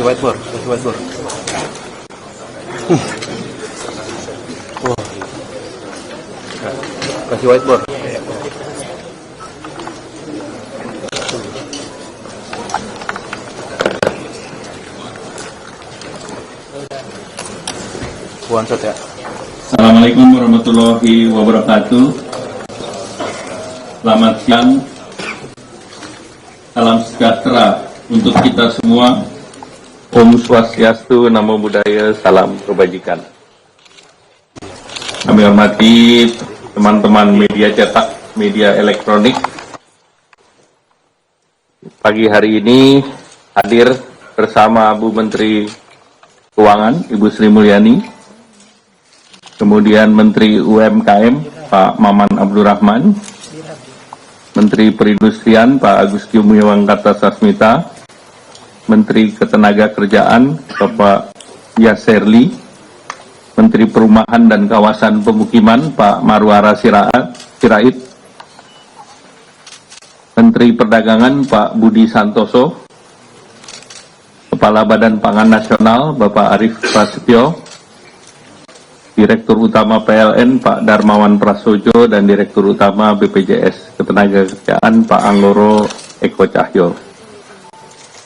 Kasih whiteboard. Wah. Kasih whiteboard. One shot ya. Assalamualaikum warahmatullahi wabarakatuh. Selamat siang. Salam sejahtera untuk kita semua. Om Swastiastu, Namo Buddhaya, salam kebajikan. Kami hormati teman-teman media cetak, media elektronik. Pagi hari ini hadir bersama Bu Menteri Keuangan, Ibu Sri Mulyani, kemudian Menteri UMKM, Pak Maman Abdurrahman, Menteri Perindustrian, Pak Agus Gumiwang Kartasasmita, Menteri Ketenagakerjaan, Bapak Yaserli, Menteri Perumahan dan Kawasan Pemukiman, Pak Marwara Sirait, Menteri Perdagangan, Pak Budi Santoso, Kepala Badan Pangan Nasional, Bapak Arief Prasetyo, Direktur Utama PLN, Pak Darmawan Prasojo, dan Direktur Utama BPJS Ketenagakerjaan, Pak Anggoro Eko Cahyo.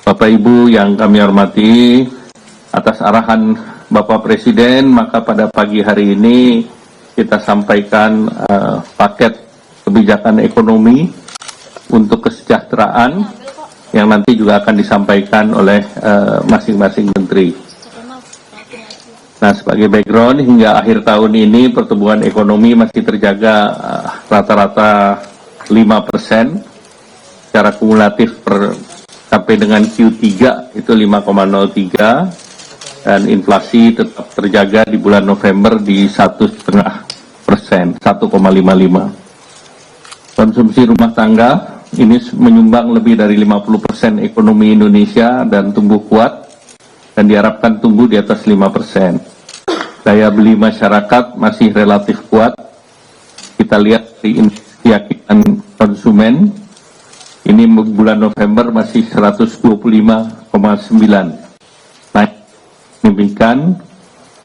Bapak Ibu yang kami hormati, atas arahan Bapak Presiden, maka pada pagi hari ini kita sampaikan paket kebijakan ekonomi untuk kesejahteraan yang nanti juga akan disampaikan oleh masing-masing menteri. Nah, sebagai background, hingga akhir tahun ini pertumbuhan ekonomi masih terjaga rata-rata 5%, secara kumulatif sampai dengan Q3 itu 5,03, dan inflasi tetap terjaga di bulan November di 1,5%, 1,55. Konsumsi rumah tangga ini menyumbang lebih dari 50% ekonomi Indonesia dan tumbuh kuat, dan diharapkan tumbuh di atas 5%. Daya beli masyarakat masih relatif kuat. Kita lihat di keyakinan konsumen, ini bulan November masih 125,9. Naik signifikan,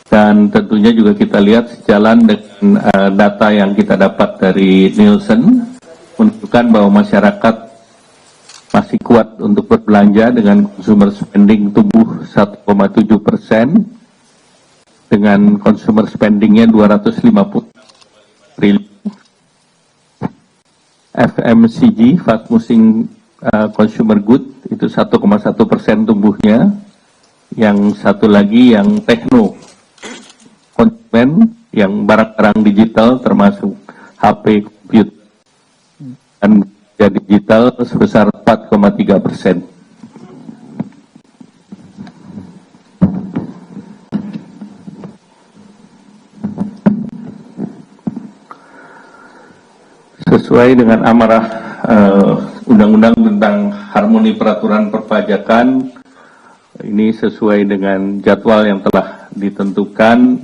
dan tentunya juga kita lihat sejalan dengan data yang kita dapat dari Nielsen, menunjukkan bahwa masyarakat masih kuat untuk berbelanja dengan consumer spending tumbuh 1,7%, dengan consumer spendingnya 250 triliun. FMCG, fast moving consumer good, itu 1,1% tumbuhnya. Yang satu lagi yang tekno, konsumen, yang barang-barang digital termasuk HP, komputer, dan digital sebesar 4,3%. Sesuai dengan amarah Undang-Undang tentang Harmoni Peraturan Perpajakan, ini sesuai dengan jadwal yang telah ditentukan,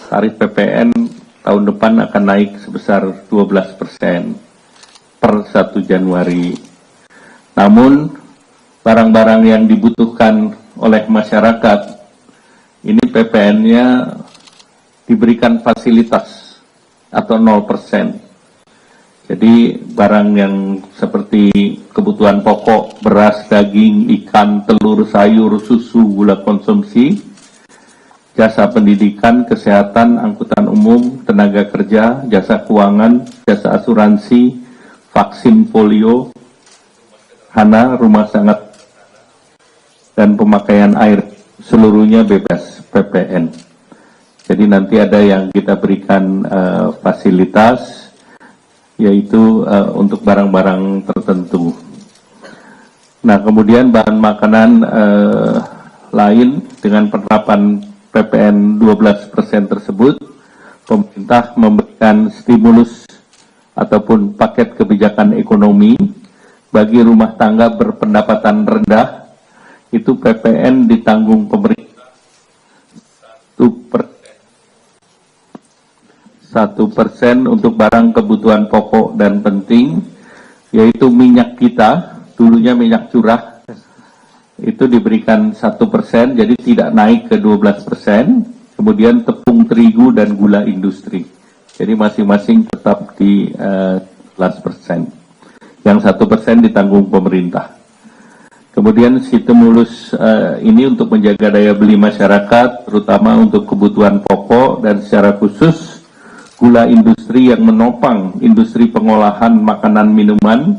tarif PPN tahun depan akan naik sebesar 12% per 1 Januari. Namun, barang-barang yang dibutuhkan oleh masyarakat, ini PPN-nya diberikan fasilitas atau 0%. Jadi barang yang seperti kebutuhan pokok, beras, daging, ikan, telur, sayur, susu, gula konsumsi, jasa pendidikan, kesehatan, angkutan umum, tenaga kerja, jasa keuangan, jasa asuransi, vaksin polio, rumah sangat, dan pemakaian air, seluruhnya bebas PPN. Jadi nanti ada yang kita berikan fasilitas, yaitu untuk barang-barang tertentu. Nah, kemudian bahan makanan lain dengan penerapan PPN 12% tersebut, pemerintah memberikan stimulus ataupun paket kebijakan ekonomi bagi rumah tangga berpendapatan rendah, itu PPN ditanggung pemerintah 1% untuk barang kebutuhan pokok dan penting, yaitu minyak kita, dulunya minyak curah, itu diberikan 1%, jadi tidak naik ke 12%. Kemudian tepung terigu dan gula industri. Jadi masing-masing tetap di 11%. Yang 1% ditanggung pemerintah. Kemudian stimulus ini untuk menjaga daya beli masyarakat, terutama untuk kebutuhan pokok dan secara khusus gula industri yang menopang industri pengolahan makanan minuman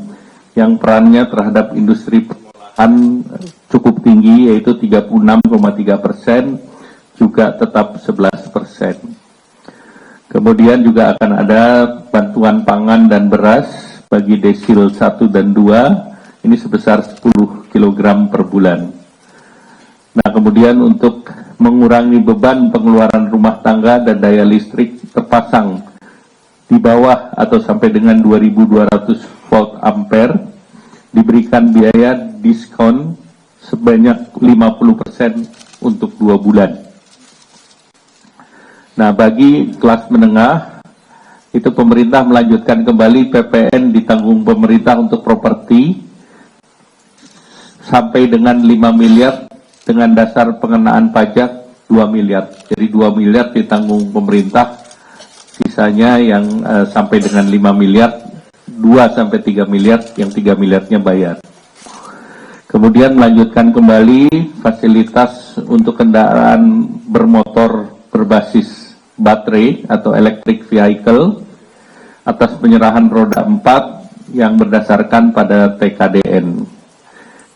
yang perannya terhadap industri pengolahan cukup tinggi, yaitu 36,3%, juga tetap 11%. Kemudian juga akan ada bantuan pangan dan beras bagi desil 1 dan 2, ini sebesar 10 kg per bulan. Nah, kemudian untuk mengurangi beban pengeluaran rumah tangga dan daya listrik terpasang di bawah atau sampai dengan 2200 volt ampere, diberikan biaya diskon sebanyak 50% untuk 2 bulan. Nah, bagi kelas menengah, itu pemerintah melanjutkan kembali PPN ditanggung pemerintah untuk properti sampai dengan 5 miliar dengan dasar pengenaan pajak 2 miliar. Jadi 2 miliar ditanggung pemerintah, sisanya yang sampai dengan 5 miliar, 2 sampai 3 miliar, yang 3 miliarnya bayar. Kemudian melanjutkan kembali fasilitas untuk kendaraan bermotor berbasis baterai atau electric vehicle atas penyerahan roda 4 yang berdasarkan pada TKDN.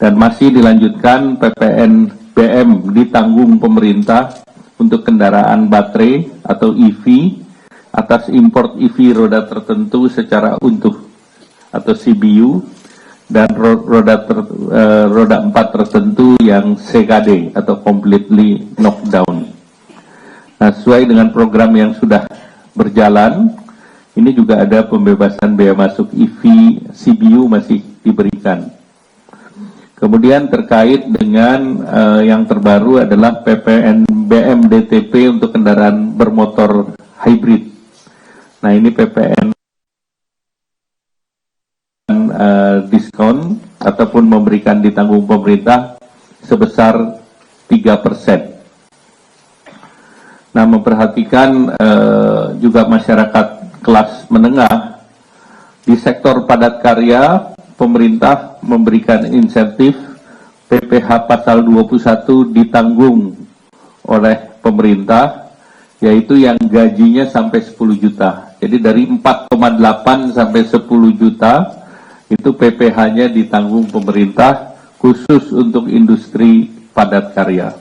Dan masih dilanjutkan PPN BM ditanggung pemerintah untuk kendaraan baterai atau EV atas import EV roda tertentu secara utuh atau CBU, dan roda 4 tertentu yang CKD atau completely knockdown. Nah, sesuai dengan program yang sudah berjalan, ini juga ada pembebasan bea masuk EV CBU masih diberikan. Kemudian terkait dengan yang terbaru adalah PPN BM DTP untuk kendaraan bermotor hybrid. Nah, ini PPN diskon ataupun memberikan ditanggung pemerintah sebesar 3%. Nah, memperhatikan juga masyarakat kelas menengah di sektor padat karya, pemerintah memberikan insentif PPh pasal 21 ditanggung oleh pemerintah, yaitu yang gajinya sampai 10 juta. Jadi dari 4,8 sampai 10 juta itu PPh-nya ditanggung pemerintah khusus untuk industri padat karya.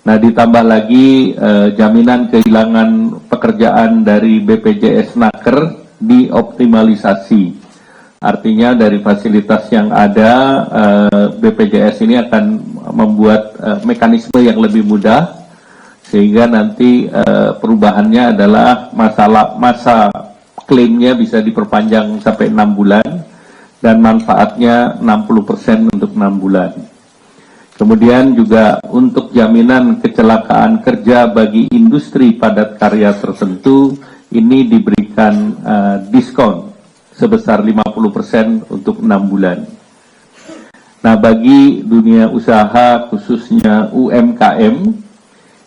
Nah, ditambah lagi jaminan kehilangan pekerjaan dari BPJS Naker dioptimalisasi. Artinya dari fasilitas yang ada, BPJS ini akan membuat mekanisme yang lebih mudah, sehingga nanti perubahannya adalah masa klaimnya bisa diperpanjang sampai 6 bulan, dan manfaatnya 60% untuk 6 bulan. Kemudian juga untuk jaminan kecelakaan kerja bagi industri padat karya tertentu, ini diberikan diskon sebesar 50% untuk 6 bulan. Nah, bagi dunia usaha khususnya UMKM,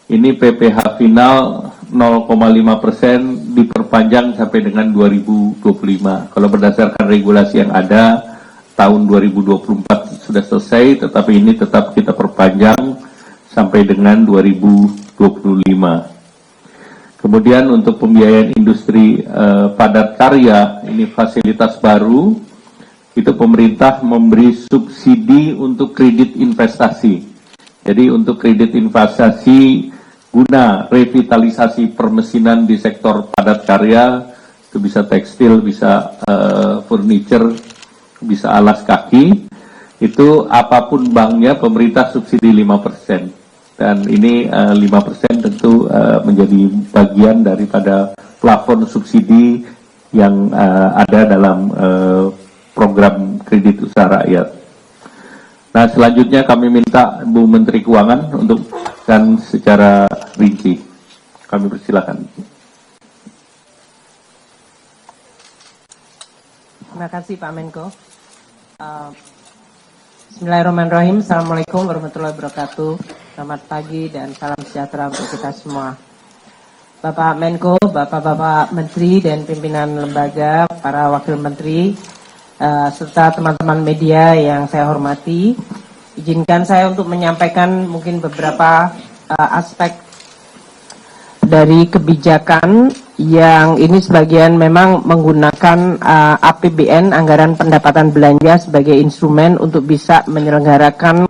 ini PPh final 0,5% diperpanjang sampai dengan 2025. Kalau berdasarkan regulasi yang ada, tahun 2024 sudah selesai, tetapi ini tetap kita perpanjang sampai dengan 2025. Kemudian untuk pembiayaan industri padat karya, ini fasilitas baru, itu pemerintah memberi subsidi untuk kredit investasi. Jadi untuk kredit investasi guna revitalisasi permesinan di sektor padat karya, itu bisa tekstil, bisa furniture, bisa alas kaki, itu apapun banknya pemerintah subsidi 5%. Dan ini 5% tentu menjadi bagian daripada plafon subsidi yang ada dalam program kredit usaha rakyat. Nah, selanjutnya kami minta Bu Menteri Keuangan untuk kan secara rinci. Kami persilakan. Terima kasih Pak Menko. Bismillahirrahmanirrahim. Assalamualaikum warahmatullahi wabarakatuh. Selamat pagi dan salam sejahtera untuk kita semua. Bapak Menko, Bapak-Bapak Menteri dan pimpinan lembaga, para wakil menteri, serta teman-teman media yang saya hormati, izinkan saya untuk menyampaikan mungkin beberapa aspek dari kebijakan yang ini sebagian memang menggunakan APBN, anggaran pendapatan belanja, sebagai instrumen untuk bisa menyelenggarakan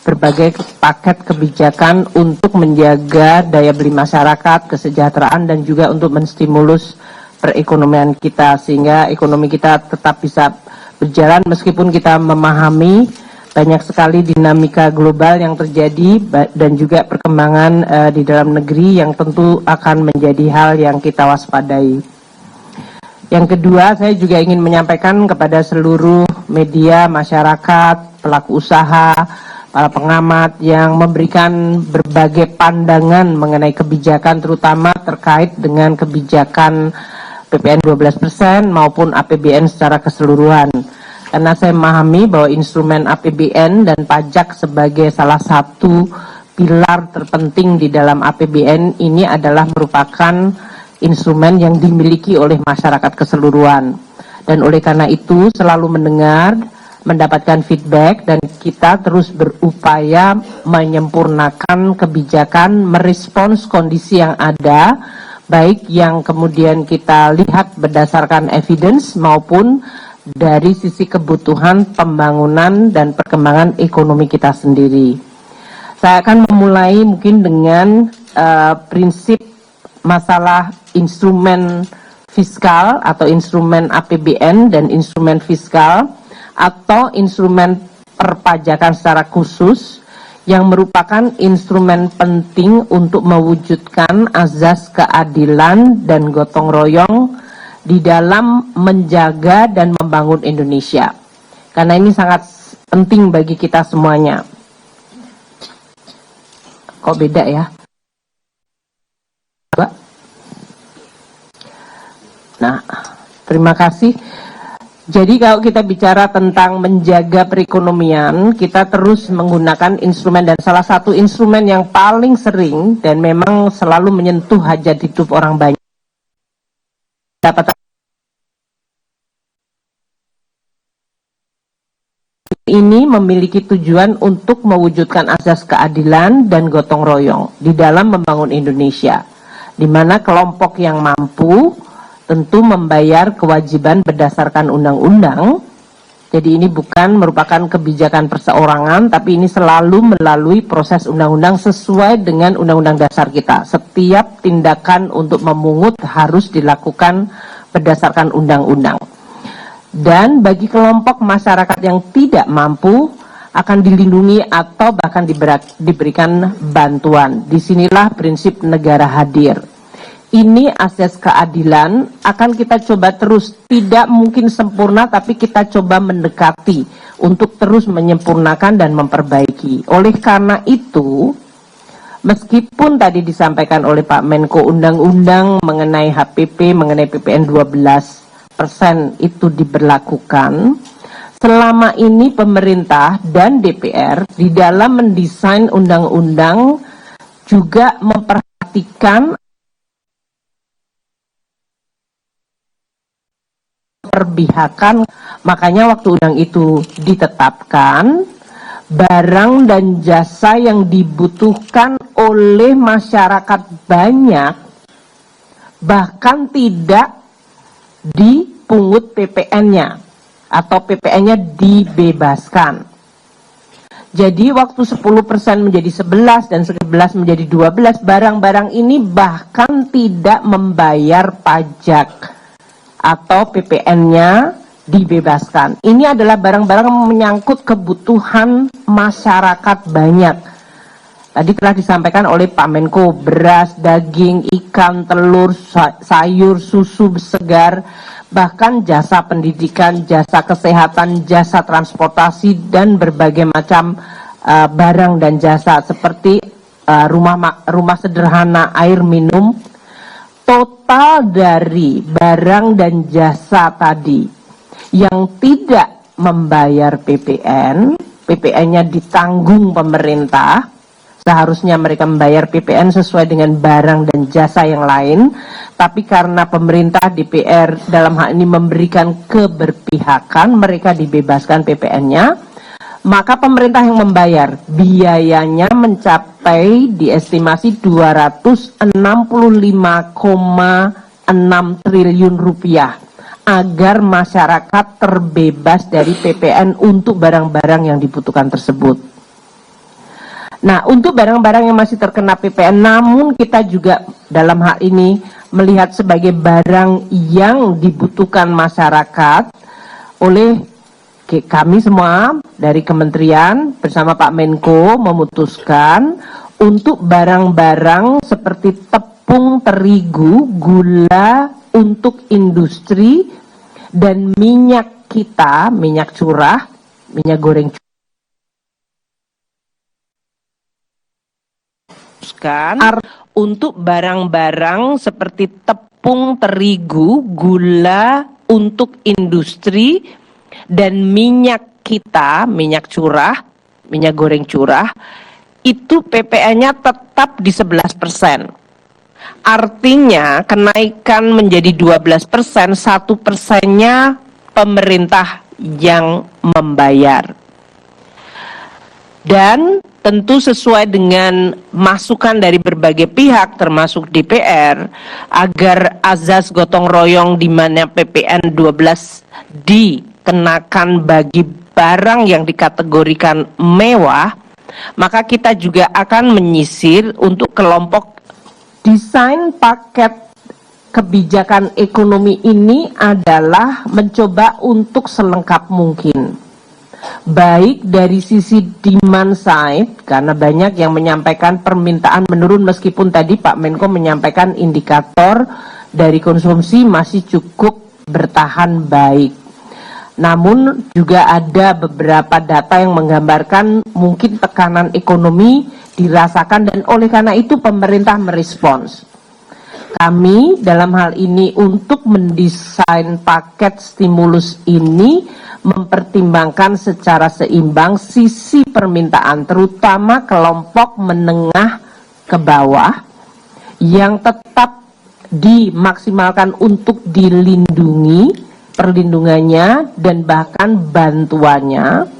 berbagai paket kebijakan untuk menjaga daya beli masyarakat, kesejahteraan, dan juga untuk menstimulus perekonomian kita sehingga ekonomi kita tetap bisa berjalan meskipun kita memahami banyak sekali dinamika global yang terjadi dan juga perkembangan di dalam negeri yang tentu akan menjadi hal yang kita waspadai. Yang kedua, saya juga ingin menyampaikan kepada seluruh media, masyarakat, pelaku usaha, para pengamat yang memberikan berbagai pandangan mengenai kebijakan, terutama terkait dengan kebijakan PPN 12% maupun APBN secara keseluruhan. Karena saya memahami bahwa instrumen APBN dan pajak sebagai salah satu pilar terpenting di dalam APBN ini adalah merupakan instrumen yang dimiliki oleh masyarakat keseluruhan. Dan oleh karena itu selalu mendengar, mendapatkan feedback, dan kita terus berupaya menyempurnakan kebijakan, merespons kondisi yang ada, baik yang kemudian kita lihat berdasarkan evidence maupun dari sisi kebutuhan pembangunan dan perkembangan ekonomi kita sendiri. Saya akan memulai mungkin dengan prinsip masalah instrumen fiskal atau instrumen APBN dan instrumen fiskal atau instrumen perpajakan secara khusus yang merupakan instrumen penting untuk mewujudkan azas keadilan dan gotong royong di dalam menjaga dan membangun Indonesia. Karena ini sangat penting bagi kita semuanya. Kok beda ya? Nah, terima kasih. Jadi kalau kita bicara tentang menjaga perekonomian, kita terus menggunakan instrumen, dan salah satu instrumen yang paling sering dan memang selalu menyentuh hajat hidup orang banyak, dapat ini memiliki tujuan untuk mewujudkan asas keadilan dan gotong royong di dalam membangun Indonesia, di mana kelompok yang mampu tentu membayar kewajiban berdasarkan undang-undang. Jadi ini bukan merupakan kebijakan perseorangan, tapi ini selalu melalui proses undang-undang sesuai dengan undang-undang dasar kita. Setiap tindakan untuk memungut harus dilakukan berdasarkan undang-undang. Dan bagi kelompok masyarakat yang tidak mampu akan dilindungi atau bahkan diberikan bantuan. Disinilah prinsip negara hadir. Ini asas keadilan akan kita coba terus, tidak mungkin sempurna, tapi kita coba mendekati untuk terus menyempurnakan dan memperbaiki. Oleh karena itu, meskipun tadi disampaikan oleh Pak Menko, undang-undang mengenai HPP, mengenai PPN 12% itu diberlakukan, selama ini pemerintah dan DPR di dalam mendesain undang-undang juga memperhatikan perbihakan. Makanya waktu undang itu ditetapkan, barang dan jasa yang dibutuhkan oleh masyarakat banyak bahkan tidak dipungut PPN-nya atau PPN-nya dibebaskan. Jadi waktu 10% menjadi 11 dan 11 menjadi 12, barang-barang ini bahkan tidak membayar pajak atau PPN-nya dibebaskan. Ini adalah barang-barang yang menyangkut kebutuhan masyarakat banyak. Tadi telah disampaikan oleh Pak Menko, beras, daging, ikan, telur, sayur, susu segar, bahkan jasa pendidikan, jasa kesehatan, jasa transportasi, dan berbagai macam barang dan jasa seperti rumah sederhana, air minum. Total dari barang dan jasa tadi yang tidak membayar PPN PPN-nya ditanggung pemerintah, seharusnya mereka membayar PPN sesuai dengan barang dan jasa yang lain, tapi karena pemerintah DPR dalam hal ini memberikan keberpihakan, mereka dibebaskan PPN-nya, maka pemerintah yang membayar. Biayanya mencapai diestimasi 265,6 triliun rupiah agar masyarakat terbebas dari PPN untuk barang-barang yang dibutuhkan tersebut. Nah, untuk barang-barang yang masih terkena PPN, namun kita juga dalam hal ini melihat sebagai barang yang dibutuhkan masyarakat, oleh kami semua dari kementerian bersama Pak Menko memutuskan untuk barang-barang seperti tepung terigu, gula untuk industri, dan minyak kita, minyak curah, minyak goreng untuk barang-barang seperti tepung terigu, gula untuk industri, dan minyak kita, minyak curah, minyak goreng curah, itu PPN-nya tetap di 11%. Artinya kenaikan menjadi 12%, 1%-nya pemerintah yang membayar. Dan tentu sesuai dengan masukan dari berbagai pihak termasuk DPR agar azas gotong royong di mana PPN 12 dikenakan bagi barang yang dikategorikan mewah, maka kita juga akan menyisir untuk kelompok. Desain paket kebijakan ekonomi ini adalah mencoba untuk selengkap mungkin, baik dari sisi demand side, karena banyak yang menyampaikan permintaan menurun, meskipun tadi Pak Menko menyampaikan indikator dari konsumsi masih cukup bertahan baik. Namun juga ada beberapa data yang menggambarkan mungkin tekanan ekonomi dirasakan, dan oleh karena itu pemerintah merespons. Kami dalam hal ini untuk mendesain paket stimulus ini mempertimbangkan secara seimbang sisi permintaan, terutama kelompok menengah ke bawah yang tetap dimaksimalkan untuk dilindungi, perlindungannya dan bahkan bantuannya.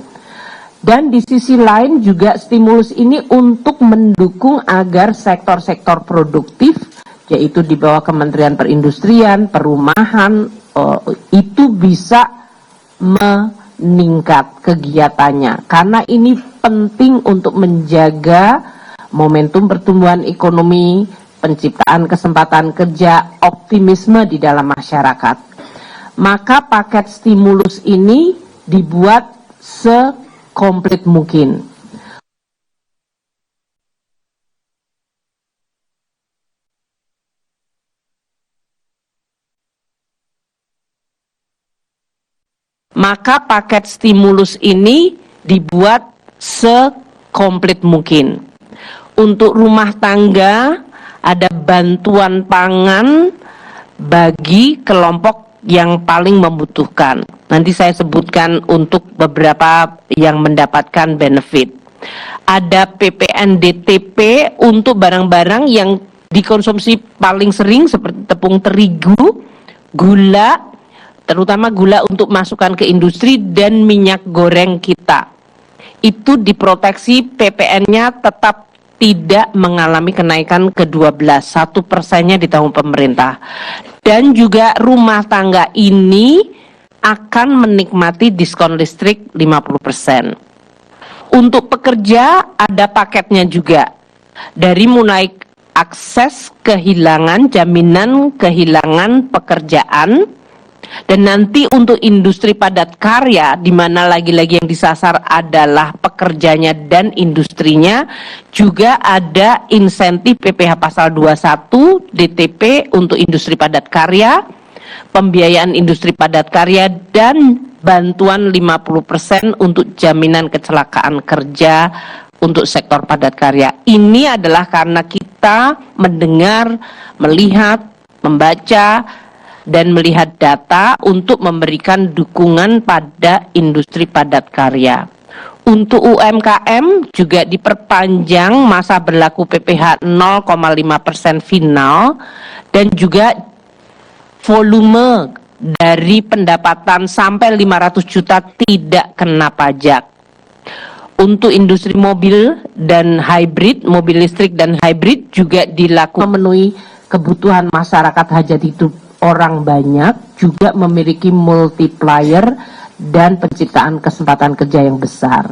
Dan di sisi lain juga stimulus ini untuk mendukung agar sektor-sektor produktif, yaitu di bawah Kementerian Perindustrian, Perumahan, itu bisa meningkat kegiatannya. Karena ini penting untuk menjaga momentum pertumbuhan ekonomi, penciptaan kesempatan kerja, optimisme di dalam masyarakat. Maka paket stimulus ini dibuat komplit mungkin. Maka paket stimulus ini dibuat sekomplit mungkin. Untuk rumah tangga ada bantuan pangan bagi kelompok yang paling membutuhkan. Nanti saya sebutkan untuk beberapa yang mendapatkan benefit. Ada PPN DTP untuk barang-barang yang dikonsumsi paling sering seperti tepung terigu, gula, terutama gula untuk masukan ke industri, dan minyak goreng kita. Itu diproteksi, PPN-nya tetap tidak mengalami kenaikan ke-12, 1%-nya ditanggung pemerintah. Dan juga rumah tangga ini akan menikmati diskon listrik 50%. Untuk pekerja ada paketnya juga, dari mulai akses kehilangan, jaminan kehilangan pekerjaan, dan nanti untuk industri padat karya, di mana lagi-lagi yang disasar adalah pekerjanya dan industrinya, juga ada insentif PPh pasal 21 DTP untuk industri padat karya, pembiayaan industri padat karya, dan bantuan 50% untuk jaminan kecelakaan kerja untuk sektor padat karya. Ini adalah karena kita mendengar, melihat, membaca, dan melihat data untuk memberikan dukungan pada industri padat karya. Untuk UMKM juga diperpanjang masa berlaku PPh 0,5% final dan juga volume dari pendapatan sampai 500 juta tidak kena pajak. Untuk industri mobil dan hybrid, mobil listrik dan hybrid juga dilakukan memenuhi kebutuhan masyarakat hajat hidup orang banyak, juga memiliki multiplier dan penciptaan kesempatan kerja yang besar.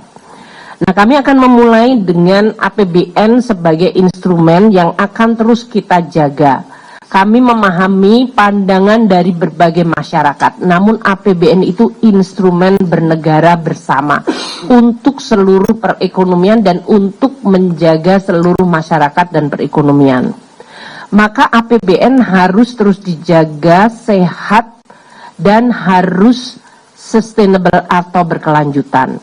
Nah, kami akan memulai dengan APBN sebagai instrumen yang akan terus kita jaga. Kami memahami pandangan dari berbagai masyarakat, namun APBN itu instrumen bernegara bersama untuk seluruh perekonomian dan untuk menjaga seluruh masyarakat dan perekonomian. Maka APBN harus terus dijaga sehat dan harus sustainable atau berkelanjutan.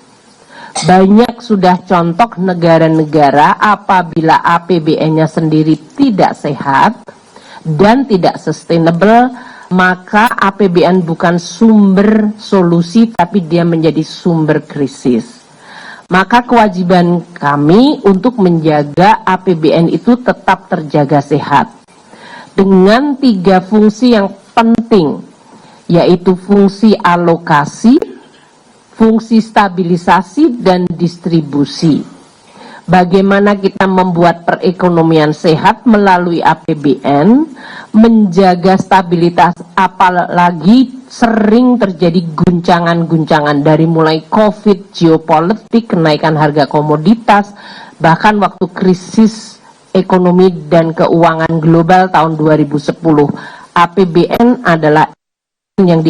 Banyak sudah contoh negara-negara apabila APBN-nya sendiri tidak sehat dan tidak sustainable, maka APBN bukan sumber solusi tapi dia menjadi sumber krisis. Maka kewajiban kami untuk menjaga APBN itu tetap terjaga sehat dengan 3 fungsi yang penting, yaitu fungsi alokasi, fungsi stabilisasi, dan distribusi. Bagaimana kita membuat perekonomian sehat melalui APBN, menjaga stabilitas, apalagi sering terjadi guncangan-guncangan dari mulai COVID, geopolitik, kenaikan harga komoditas, bahkan waktu krisis ekonomi dan keuangan global tahun 2010. APBN adalah yang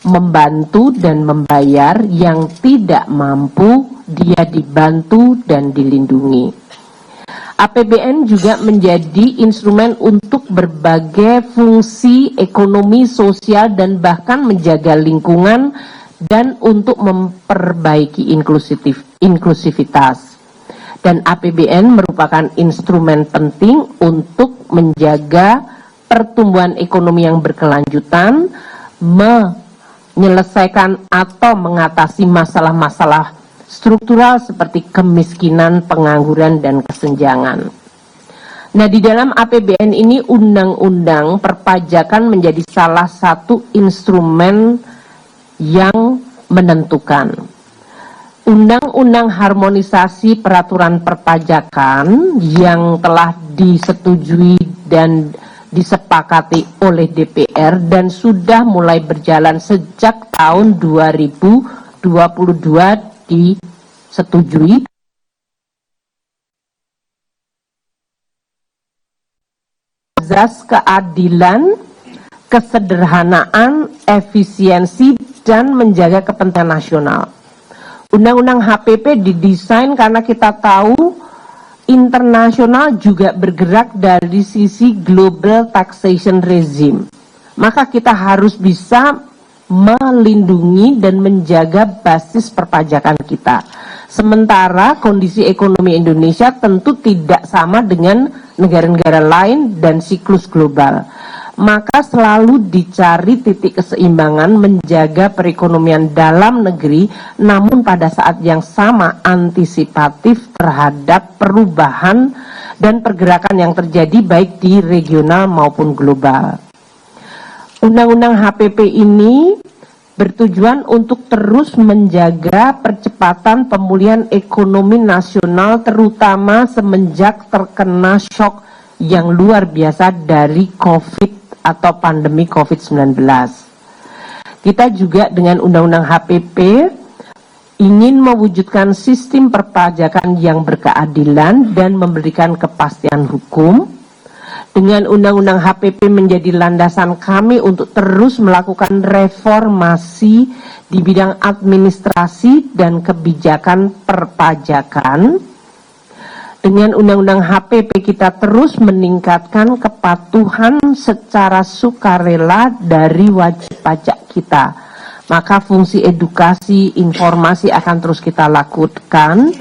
membantu dan membayar yang tidak mampu, dia dibantu dan dilindungi. APBN juga menjadi instrumen untuk berbagai fungsi ekonomi, sosial, dan bahkan menjaga lingkungan dan untuk memperbaiki inklusivitas. Dan APBN merupakan instrumen penting untuk menjaga pertumbuhan ekonomi yang berkelanjutan, menyelesaikan atau mengatasi masalah-masalah struktural seperti kemiskinan, pengangguran, dan kesenjangan. Nah, di dalam APBN ini undang-undang perpajakan menjadi salah satu instrumen yang menentukan. Undang-undang harmonisasi peraturan perpajakan yang telah disetujui dan disepakati oleh DPR dan sudah mulai berjalan sejak tahun 2022 disetujui. Azas keadilan, kesederhanaan, efisiensi, dan menjaga kepentingan nasional. Undang-undang HPP didesain karena kita tahu internasional juga bergerak dari sisi global taxation regime. Maka kita harus bisa melindungi dan menjaga basis perpajakan kita. Sementara kondisi ekonomi Indonesia tentu tidak sama dengan negara-negara lain dan siklus global. Maka selalu dicari titik keseimbangan menjaga perekonomian dalam negeri, namun pada saat yang sama antisipatif terhadap perubahan dan pergerakan yang terjadi baik di regional maupun global. Undang-undang HPP ini bertujuan untuk terus menjaga percepatan pemulihan ekonomi nasional, terutama semenjak terkena shock yang luar biasa dari COVID atau pandemi COVID-19. Kita juga dengan Undang-Undang HPP ingin mewujudkan sistem perpajakan yang berkeadilan dan memberikan kepastian hukum. Dengan Undang-Undang HPP menjadi landasan kami untuk terus melakukan reformasi di bidang administrasi dan kebijakan perpajakan. Dengan Undang-Undang HPP kita terus meningkatkan kepatuhan secara sukarela dari wajib pajak kita. Maka fungsi edukasi, informasi akan terus kita lakukan.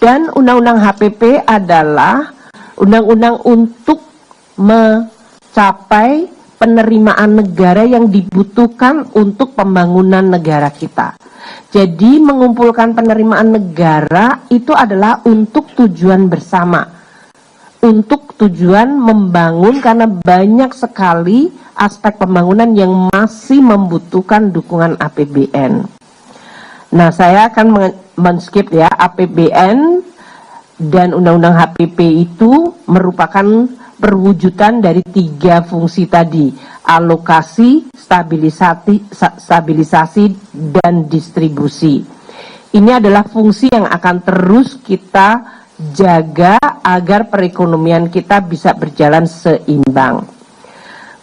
Dan Undang-Undang HPP adalah undang-undang untuk mencapai penerimaan negara yang dibutuhkan untuk pembangunan negara kita. Jadi mengumpulkan penerimaan negara itu adalah untuk tujuan bersama, untuk tujuan membangun, karena banyak sekali aspek pembangunan yang masih membutuhkan dukungan APBN. Nah, saya akan men-skip ya, APBN dan Undang-Undang HPP itu merupakan perwujudan dari 3 fungsi tadi: alokasi, stabilisasi, dan distribusi. Ini adalah fungsi yang akan terus kita jaga agar perekonomian kita bisa berjalan seimbang.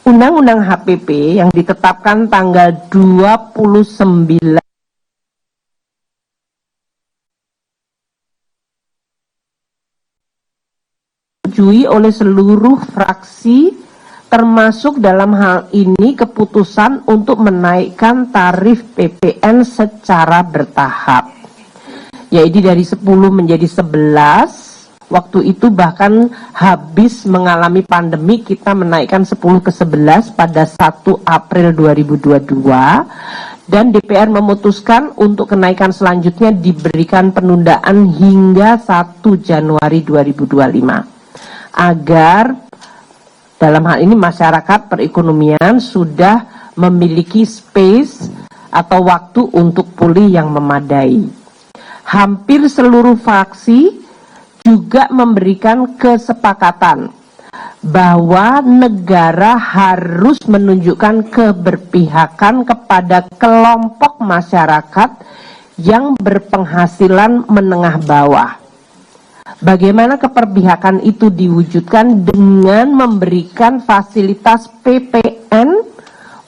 Undang-Undang HPP yang ditetapkan tanggal 29 oleh seluruh fraksi, termasuk dalam hal ini keputusan untuk menaikkan tarif PPN secara bertahap, yaitu dari 10 menjadi 11. Waktu itu bahkan habis mengalami pandemi, kita menaikkan 10 ke 11 pada 1 April 2022, dan DPR memutuskan untuk kenaikan selanjutnya diberikan penundaan hingga 1 Januari 2025. Agar dalam hal ini masyarakat perekonomian sudah memiliki space atau waktu untuk pulih yang memadai. Hampir seluruh fraksi juga memberikan kesepakatan bahwa negara harus menunjukkan keberpihakan kepada kelompok masyarakat yang berpenghasilan menengah bawah. Bagaimana keberpihakan itu diwujudkan? Dengan memberikan fasilitas PPN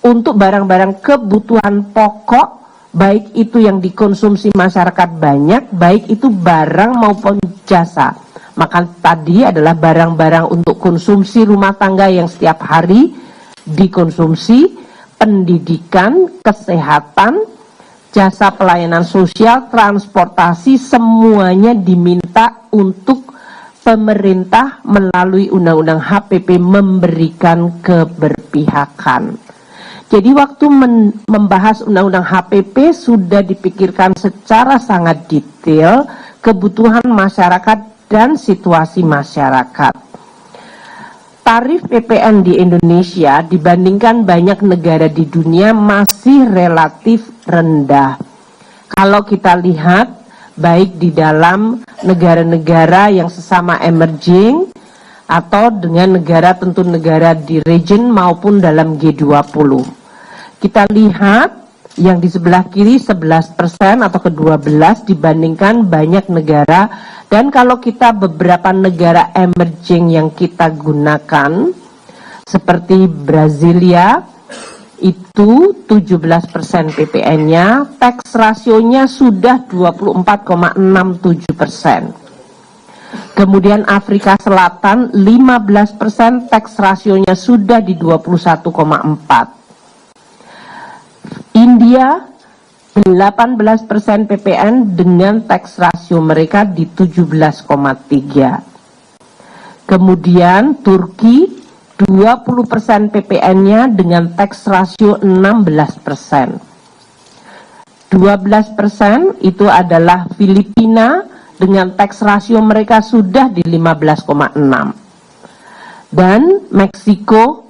untuk barang-barang kebutuhan pokok, baik itu yang dikonsumsi masyarakat banyak, baik itu barang maupun jasa. Maka tadi adalah barang-barang untuk konsumsi rumah tangga yang setiap hari dikonsumsi, pendidikan, kesehatan, jasa pelayanan sosial, transportasi, semuanya diminta untuk pemerintah melalui Undang-Undang HPP memberikan keberpihakan. Jadi waktu membahas Undang-Undang HPP sudah dipikirkan secara sangat detail kebutuhan masyarakat dan situasi masyarakat. Tarif PPN di Indonesia dibandingkan banyak negara di dunia masih relatif rendah. Kalau kita lihat baik di dalam negara-negara yang sesama emerging atau dengan negara tentu negara di region maupun dalam G20. Kita lihat yang di sebelah kiri 11% atau ke-12 dibandingkan banyak negara. Dan kalau kita beberapa negara emerging yang kita gunakan seperti Brasilia itu 17% PPN-nya, tax rasionya sudah 24,67%. Kemudian Afrika Selatan 15%, tax rasionya sudah di 21,4%. India 18% PPN dengan tax rasio mereka di 17,3. Kemudian Turki 20% PPN-nya dengan tax rasio 16%. 12% itu adalah Filipina dengan tax rasio mereka sudah di 15,6. Dan Meksiko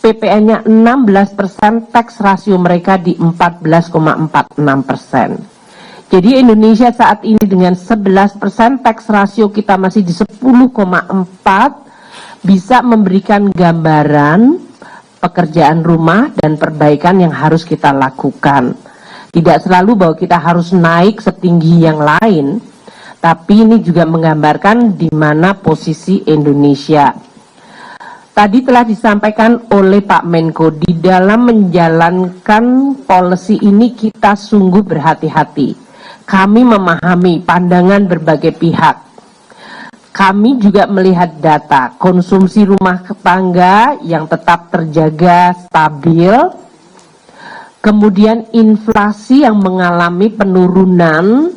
PPN-nya 16%, tax rasio mereka di 14,46%. Jadi Indonesia saat ini dengan 11%, tax rasio kita masih di 10,4%, bisa memberikan gambaran pekerjaan rumah dan perbaikan yang harus kita lakukan. Tidak selalu bahwa kita harus naik setinggi yang lain, tapi ini juga menggambarkan di mana posisi Indonesia. Tadi telah disampaikan oleh Pak Menko, di dalam menjalankan policy ini kita sungguh berhati-hati. Kami memahami pandangan berbagai pihak. Kami juga melihat data konsumsi rumah tangga yang tetap terjaga stabil. Kemudian inflasi yang mengalami penurunan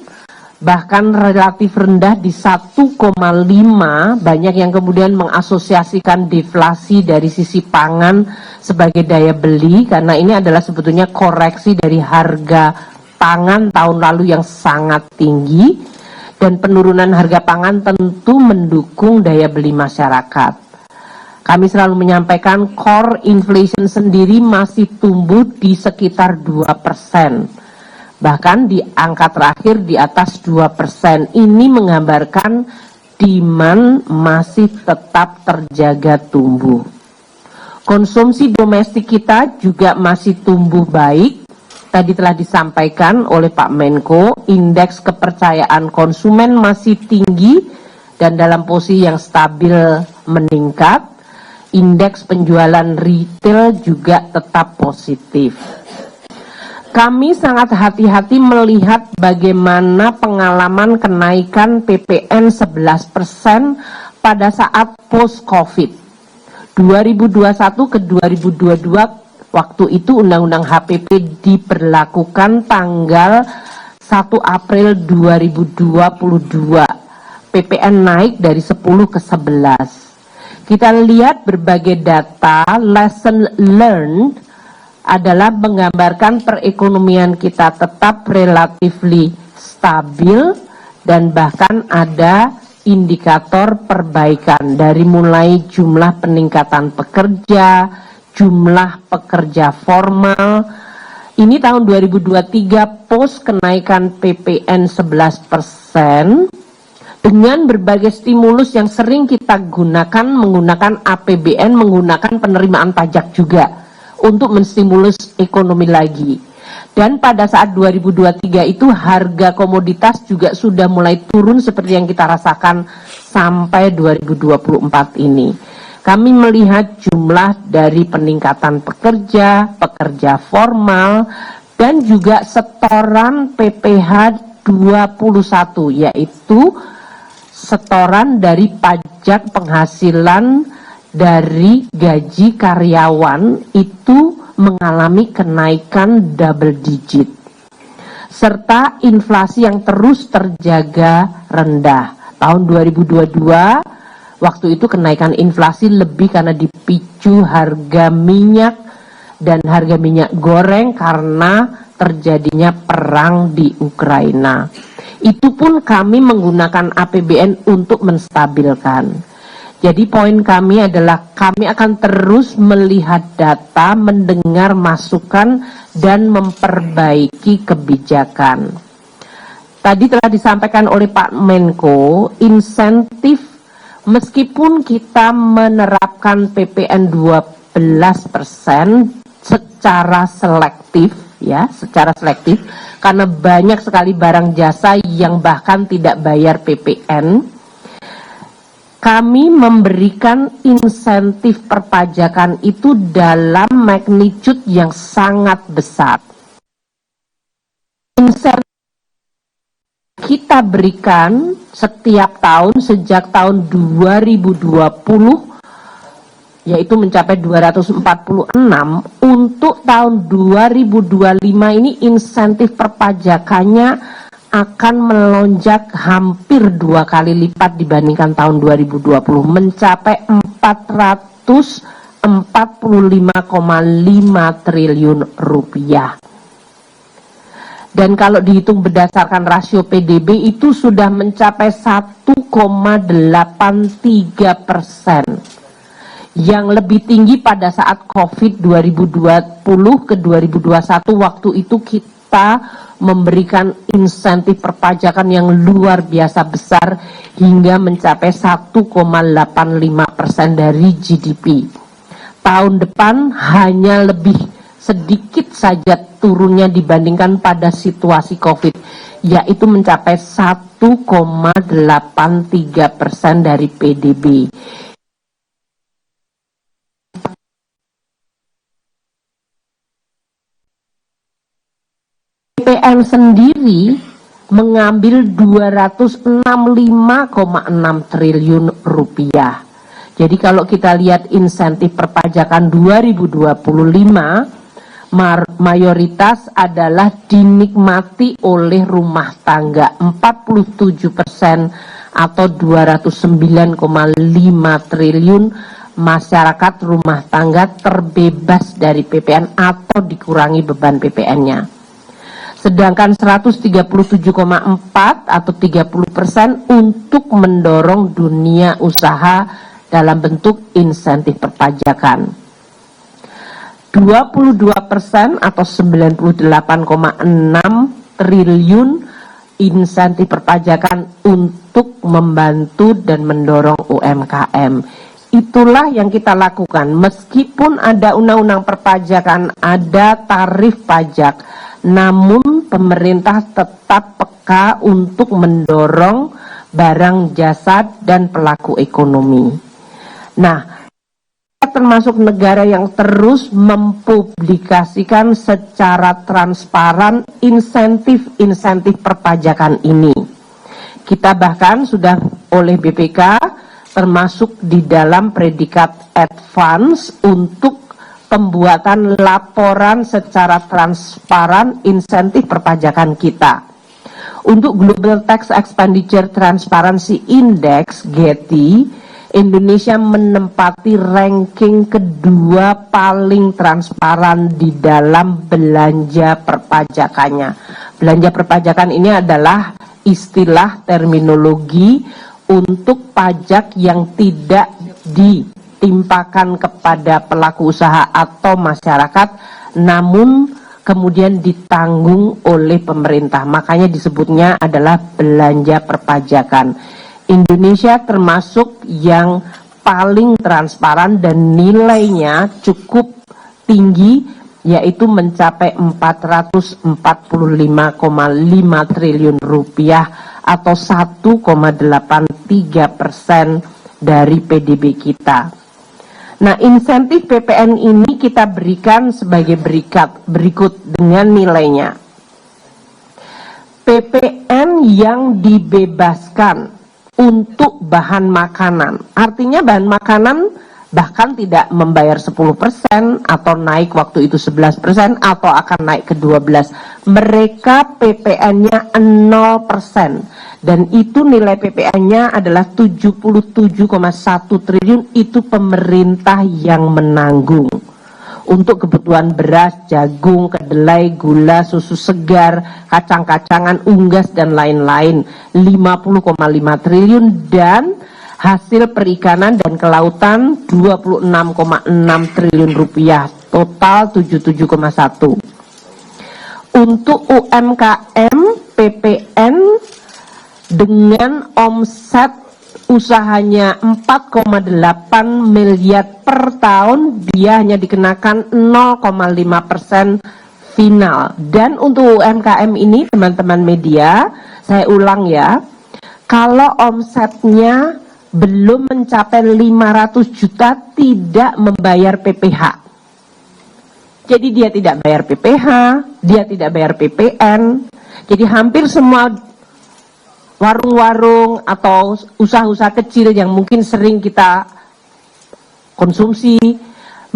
bahkan relatif rendah di 1,5. Banyak yang kemudian mengasosiasikan deflasi dari sisi pangan sebagai daya beli, karena ini adalah sebetulnya koreksi dari harga pangan tahun lalu yang sangat tinggi, dan penurunan harga pangan tentu mendukung daya beli masyarakat. Kami selalu menyampaikan core inflation sendiri masih tumbuh di sekitar 2%. Bahkan di angka terakhir di atas 2%. Ini menggambarkan demand masih tetap terjaga tumbuh. Konsumsi domestik kita juga masih tumbuh baik. Tadi telah disampaikan oleh Pak Menko, indeks kepercayaan konsumen masih tinggi dan dalam posisi yang stabil meningkat. Indeks penjualan retail juga tetap positif. Kami sangat hati-hati melihat bagaimana pengalaman kenaikan PPN 11% pada saat post-COVID. 2021 ke 2022, waktu itu Undang-Undang HPP diberlakukan tanggal 1 April 2022. PPN naik dari 10 ke 11. Kita lihat berbagai data, lesson learned adalah menggambarkan perekonomian kita tetap relatively stabil dan bahkan ada indikator perbaikan dari mulai jumlah peningkatan pekerja, jumlah pekerja formal. Ini tahun 2023 post kenaikan PPN 11%. Dengan berbagai stimulus yang sering kita gunakan, menggunakan APBN, menggunakan penerimaan pajak juga untuk menstimulus ekonomi lagi. Dan pada saat 2023 itu harga komoditas juga sudah mulai turun seperti yang kita rasakan sampai 2024 ini. Kami melihat jumlah dari peningkatan pekerja, pekerja formal, dan juga setoran PPh 21, yaitu setoran dari pajak penghasilan dari gaji karyawan itu mengalami kenaikan double digit. Serta inflasi yang terus terjaga rendah. Tahun 2022, waktu itu kenaikan inflasi lebih karena dipicu harga minyak dan harga minyak goreng karena terjadinya perang di Ukraina. Itu pun kami menggunakan APBN untuk menstabilkan. Jadi poin kami adalah kami akan terus melihat data, mendengar masukan, dan memperbaiki kebijakan. Tadi telah disampaikan oleh Pak Menko, insentif meskipun kita menerapkan PPN 12% secara selektif, ya, secara selektif, karena banyak sekali barang jasa yang bahkan tidak bayar PPN. Kami memberikan insentif perpajakan itu dalam magnitude yang sangat besar. Insentif kita berikan setiap tahun sejak tahun 2020 yaitu mencapai 246, untuk tahun 2025 ini insentif perpajakannya akan melonjak hampir 2 kali lipat dibandingkan tahun 2020, mencapai 445,5 triliun rupiah. Dan kalau dihitung berdasarkan rasio PDB itu sudah mencapai 1,83%. Yang lebih tinggi pada saat COVID 2020 ke 2021, waktu itu kita memberikan insentif perpajakan yang luar biasa besar hingga mencapai 1,85% dari GDP. Tahun depan hanya lebih sedikit saja turunnya dibandingkan pada situasi COVID, yaitu mencapai 1,83% dari PDB. PPN sendiri mengambil 265,6 triliun rupiah. Jadi kalau kita lihat insentif perpajakan 2025 mayoritas adalah dinikmati oleh rumah tangga, 47% atau 209,5 triliun masyarakat rumah tangga terbebas dari PPN atau dikurangi beban PPN-nya. Sedangkan 137,4 atau 30% untuk mendorong dunia usaha dalam bentuk insentif perpajakan. 22% atau 98,6 triliun insentif perpajakan untuk membantu dan mendorong UMKM. Itulah yang kita lakukan. Meskipun ada undang-undang perpajakan, ada tarif pajak, namun pemerintah tetap peka untuk mendorong barang, jasa, dan pelaku ekonomi. Nah, termasuk negara yang terus mempublikasikan secara transparan insentif perpajakan ini. Kita bahkan sudah oleh BPK termasuk di dalam predikat advance untuk pembuatan laporan secara transparan insentif perpajakan kita. Untuk Global Tax Expenditure Transparency Index (GETI), Indonesia menempati ranking kedua paling transparan di dalam belanja perpajakannya. Belanja perpajakan ini adalah istilah terminologi untuk pajak yang tidak ditimpakan kepada pelaku usaha atau masyarakat, namun kemudian ditanggung oleh pemerintah. Makanya disebutnya adalah belanja perpajakan. Indonesia termasuk yang paling transparan dan nilainya cukup tinggi, yaitu mencapai 445,5 triliun rupiah atau 1,83% dari PDB kita. Nah, insentif PPN ini kita berikan sebagai berikut dengan nilainya. PPN yang dibebaskan untuk bahan makanan, artinya bahan makanan bahkan tidak membayar 10% atau naik waktu itu 11% atau akan naik ke 12%. Mereka PPN-nya 0% dan itu nilai PPN-nya adalah 77,1 triliun, itu pemerintah yang menanggung. Untuk kebutuhan beras, jagung, kedelai, gula, susu segar, kacang-kacangan, unggas, dan lain-lain 50,5 triliun, dan hasil perikanan dan kelautan 26,6 triliun rupiah, total 77,1. Untuk UMKM, PPN dengan omset usahanya 4,8 miliar per tahun, dia hanya dikenakan 0,5% final. Dan untuk UMKM ini, teman-teman media, saya ulang ya, kalau omsetnya belum mencapai 500 juta tidak membayar PPh. Jadi dia tidak bayar PPh, dia tidak bayar PPN. Jadi hampir semua warung-warung atau usaha-usaha kecil yang mungkin sering kita konsumsi,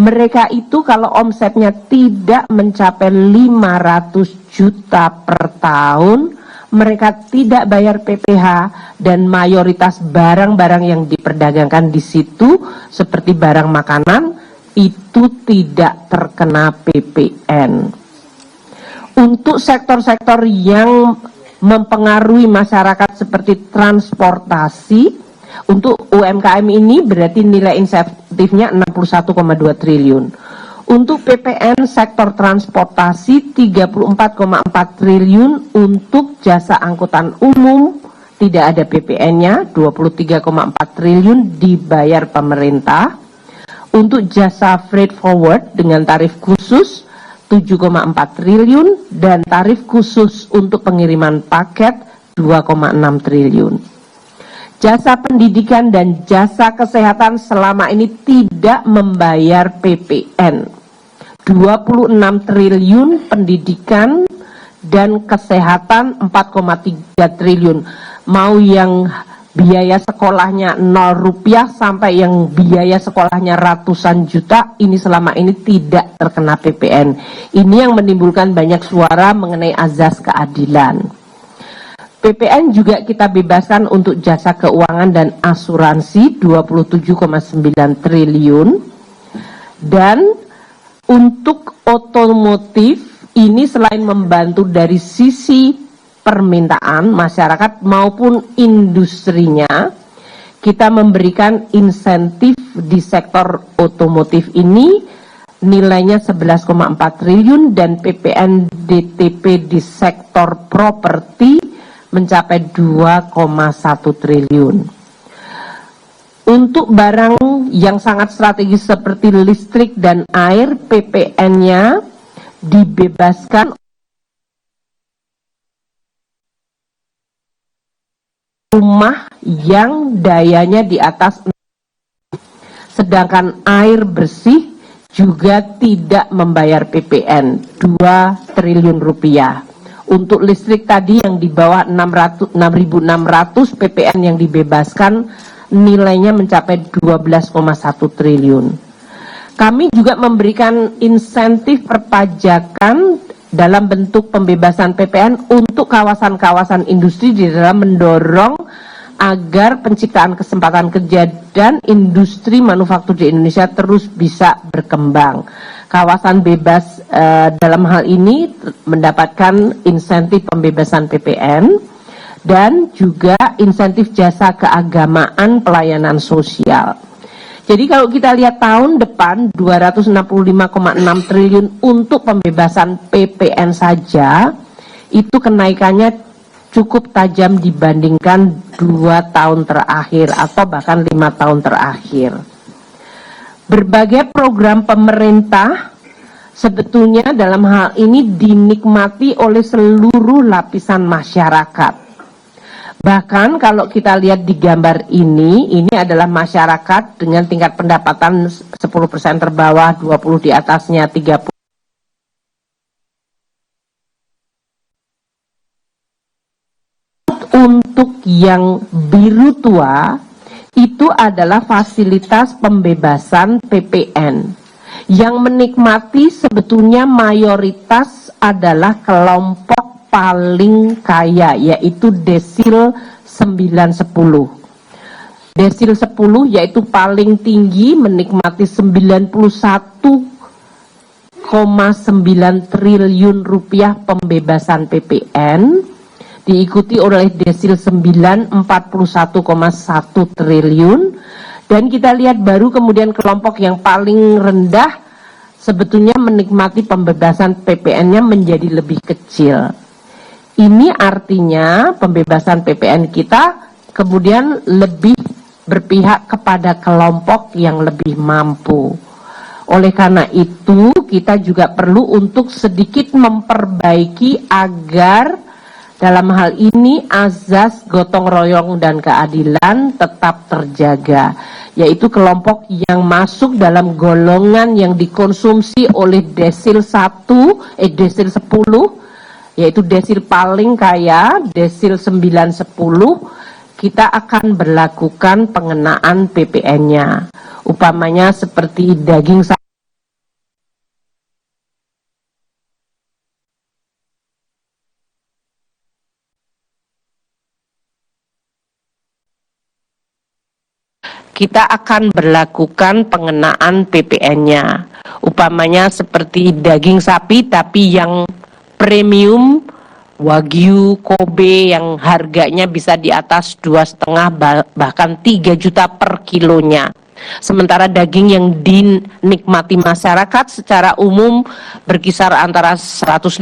mereka itu kalau omsetnya tidak mencapai 500 juta per tahun, mereka tidak bayar PPh, dan mayoritas barang-barang yang diperdagangkan di situ seperti barang makanan itu tidak terkena PPN. Untuk sektor-sektor yang mempengaruhi masyarakat seperti transportasi, untuk UMKM ini berarti nilai insentifnya 61,2 triliun. Untuk PPN sektor transportasi 34,4 triliun, untuk jasa angkutan umum tidak ada PPN-nya 23,4 triliun dibayar pemerintah. Untuk jasa freight forward dengan tarif khusus 7,4 triliun, dan tarif khusus untuk pengiriman paket 2,6 triliun. Jasa pendidikan dan jasa kesehatan selama ini tidak membayar PPN. 26 triliun pendidikan dan kesehatan 4,3 triliun. Mau yang biaya sekolahnya 0 rupiah sampai yang biaya sekolahnya ratusan juta, ini selama ini tidak terkena PPN. Ini yang menimbulkan banyak suara mengenai azas keadilan. PPN juga kita bebaskan untuk jasa keuangan dan asuransi 27,9 triliun, dan untuk otomotif ini selain membantu dari sisi permintaan masyarakat maupun industrinya, kita memberikan insentif di sektor otomotif ini nilainya 11,4 triliun, dan PPN DTP di sektor properti mencapai 2,1 triliun. Untuk barang yang sangat strategis seperti listrik dan air, PPN-nya dibebaskan rumah yang dayanya di atas, sedangkan air bersih juga tidak membayar PPN 2 triliun rupiah. Untuk listrik tadi yang di bawah 6.600 PPN yang dibebaskan nilainya mencapai 12,1 triliun. Kami juga memberikan insentif perpajakan dalam bentuk pembebasan PPN untuk kawasan-kawasan industri di dalam mendorong agar penciptaan kesempatan kerja dan industri manufaktur di Indonesia terus bisa berkembang. Kawasan bebas dalam hal ini mendapatkan insentif pembebasan PPN dan juga insentif jasa keagamaan pelayanan sosial. Jadi kalau kita lihat tahun depan 265,6 triliun untuk pembebasan PPN saja, itu kenaikannya cukup tajam dibandingkan 2 tahun terakhir atau bahkan 5 tahun terakhir. Berbagai program pemerintah sebetulnya dalam hal ini dinikmati oleh seluruh lapisan masyarakat. Bahkan kalau kita lihat di gambar ini adalah masyarakat dengan tingkat pendapatan 10% terbawah, 20 di atasnya, 30. Untuk yang biru tua, itu adalah fasilitas pembebasan PPN. Yang menikmati sebetulnya mayoritas adalah kelompok paling kaya, yaitu desil 910. Desil 10 yaitu paling tinggi menikmati 91,9 triliun rupiah pembebasan PPN, diikuti oleh desil 9 41,1 triliun, dan kita lihat baru kemudian kelompok yang paling rendah sebetulnya menikmati pembebasan PPN-nya menjadi lebih kecil. Ini artinya pembebasan PPN kita kemudian lebih berpihak kepada kelompok yang lebih mampu. Oleh karena itu, kita juga perlu untuk sedikit memperbaiki agar dalam hal ini azas gotong royong dan keadilan tetap terjaga, yaitu kelompok yang masuk dalam golongan yang dikonsumsi oleh desil 10, yaitu desil paling kaya, desil 910, kita akan berlakukan pengenaan PPN-nya. Upamanya seperti daging sapi. Kita akan berlakukan pengenaan PPN-nya. Upamanya seperti daging sapi tapi yang premium, Wagyu, Kobe yang harganya bisa di atas 2,5 bahkan 3 juta per kilonya. Sementara daging yang dinikmati masyarakat secara umum berkisar antara 150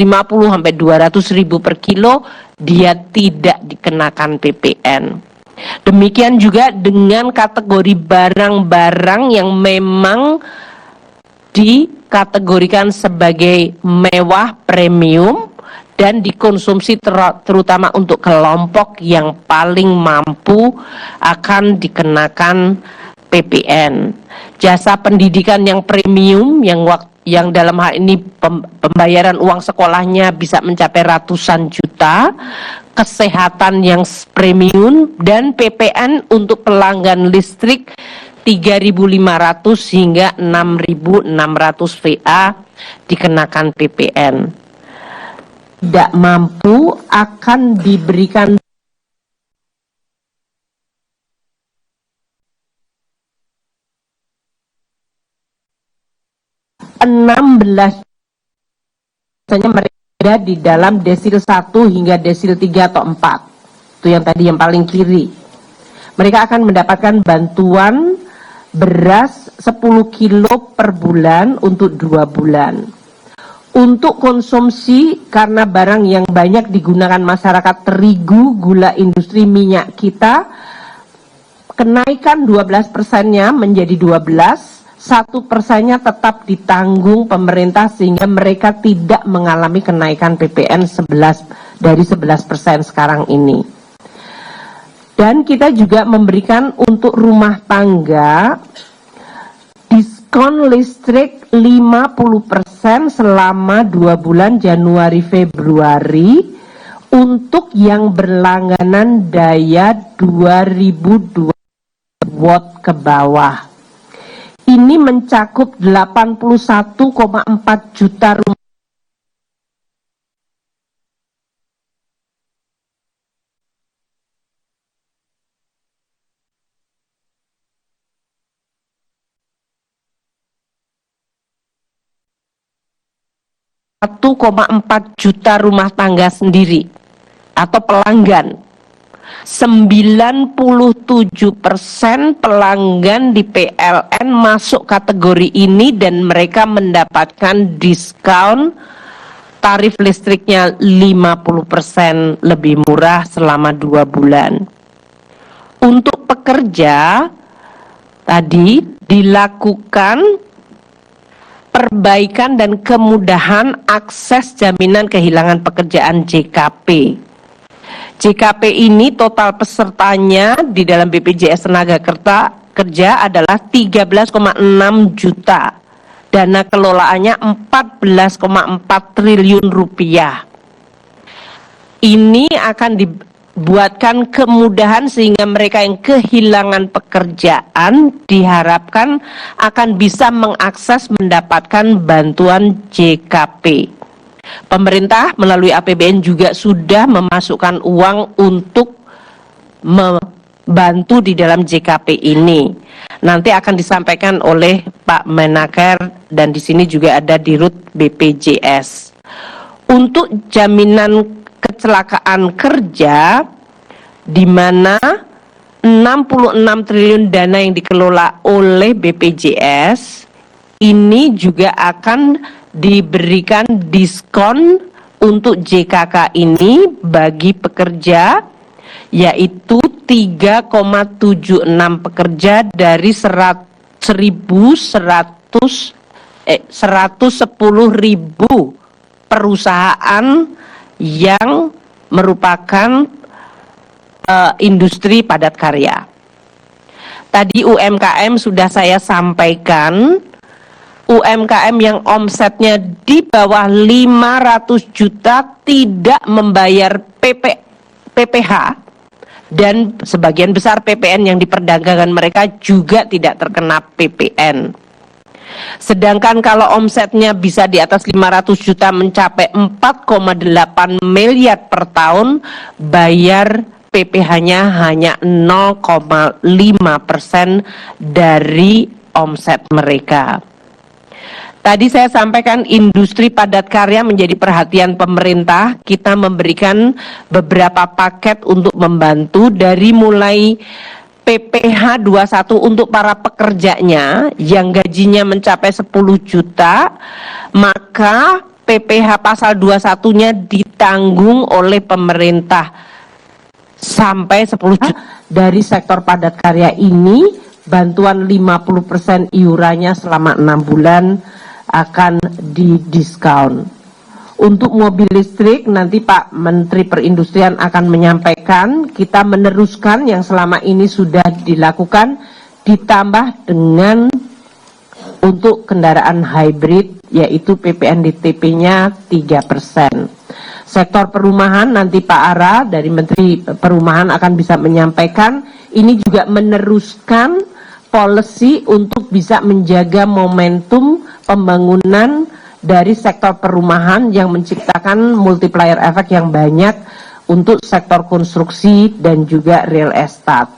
sampai 200 ribu per kilo, dia tidak dikenakan PPN. Demikian juga dengan kategori barang-barang yang memang dikategorikan sebagai mewah premium dan dikonsumsi terutama untuk kelompok yang paling mampu akan dikenakan PPN. Jasa pendidikan yang premium yang dalam hal ini pembayaran uang sekolahnya bisa mencapai ratusan juta, kesehatan yang premium, dan PPN untuk pelanggan listrik 3.500 hingga 6.600 VA dikenakan PPN. Tidak mampu akan diberikan 16, misalnya mereka di dalam desil 1 hingga desil 3 atau 4. Itu yang tadi yang paling kiri. Mereka akan mendapatkan bantuan beras 10 kilo per bulan untuk 2 bulan. Untuk konsumsi, karena barang yang banyak digunakan masyarakat, terigu, gula, industri, minyak kita, kenaikan 12%-nya menjadi 12%, 1%-nya tetap ditanggung pemerintah sehingga mereka tidak mengalami kenaikan PPN 11% sekarang ini. Dan kita juga memberikan untuk rumah tangga diskon listrik 50% selama 2 bulan Januari Februari untuk yang berlangganan daya 2002 watt ke bawah. Ini mencakup 81,4 juta rumah. ,4 juta rumah tangga sendiri atau pelanggan. 97% pelanggan di PLN masuk kategori ini dan mereka mendapatkan diskon tarif listriknya 50% lebih murah selama 2 bulan. Untuk pekerja tadi dilakukan perbaikan dan kemudahan akses jaminan kehilangan pekerjaan JKP. JKP ini total pesertanya di dalam BPJS Tenaga Kerja adalah 13,6 juta. Dana kelolaannya 14,4 triliun rupiah. Ini akan dibuatkan kemudahan sehingga mereka yang kehilangan pekerjaan diharapkan akan bisa mengakses mendapatkan bantuan JKP. Pemerintah melalui APBN juga sudah memasukkan uang untuk membantu di dalam JKP ini. Nanti akan disampaikan oleh Pak Menaker dan di sini juga ada Dirut BPJS. Untuk jaminan kecelakaan kerja, di mana 66 triliun dana yang dikelola oleh BPJS ini juga akan diberikan diskon untuk JKK ini bagi pekerja, yaitu 3,76 pekerja dari 110.000 perusahaan yang merupakan industri padat karya. Tadi UMKM sudah saya sampaikan, UMKM yang omsetnya di bawah 500 juta tidak membayar PPH dan sebagian besar PPN yang diperdagangkan mereka juga tidak terkena PPN. Sedangkan kalau omsetnya bisa di atas 500 juta mencapai 4,8 miliar per tahun, bayar PPH-nya hanya 0,5% dari omset mereka. Tadi saya sampaikan industri padat karya menjadi perhatian pemerintah. Kita memberikan beberapa paket untuk membantu dari mulai PPH 21 untuk para pekerjanya yang gajinya mencapai 10 juta, maka PPH pasal 21-nya ditanggung oleh pemerintah sampai 10 juta. Dari sektor padat karya ini, bantuan 50% iurannya selama 6 bulan akan didiskon. Untuk mobil listrik nanti Pak Menteri Perindustrian akan menyampaikan, kita meneruskan yang selama ini sudah dilakukan ditambah dengan untuk kendaraan hybrid yaitu PPNDTP-nya 3%. Sektor perumahan nanti Pak Ara dari Menteri Perumahan akan bisa menyampaikan, ini juga meneruskan policy untuk bisa menjaga momentum pembangunan dari sektor perumahan yang menciptakan multiplier effect yang banyak untuk sektor konstruksi dan juga real estate.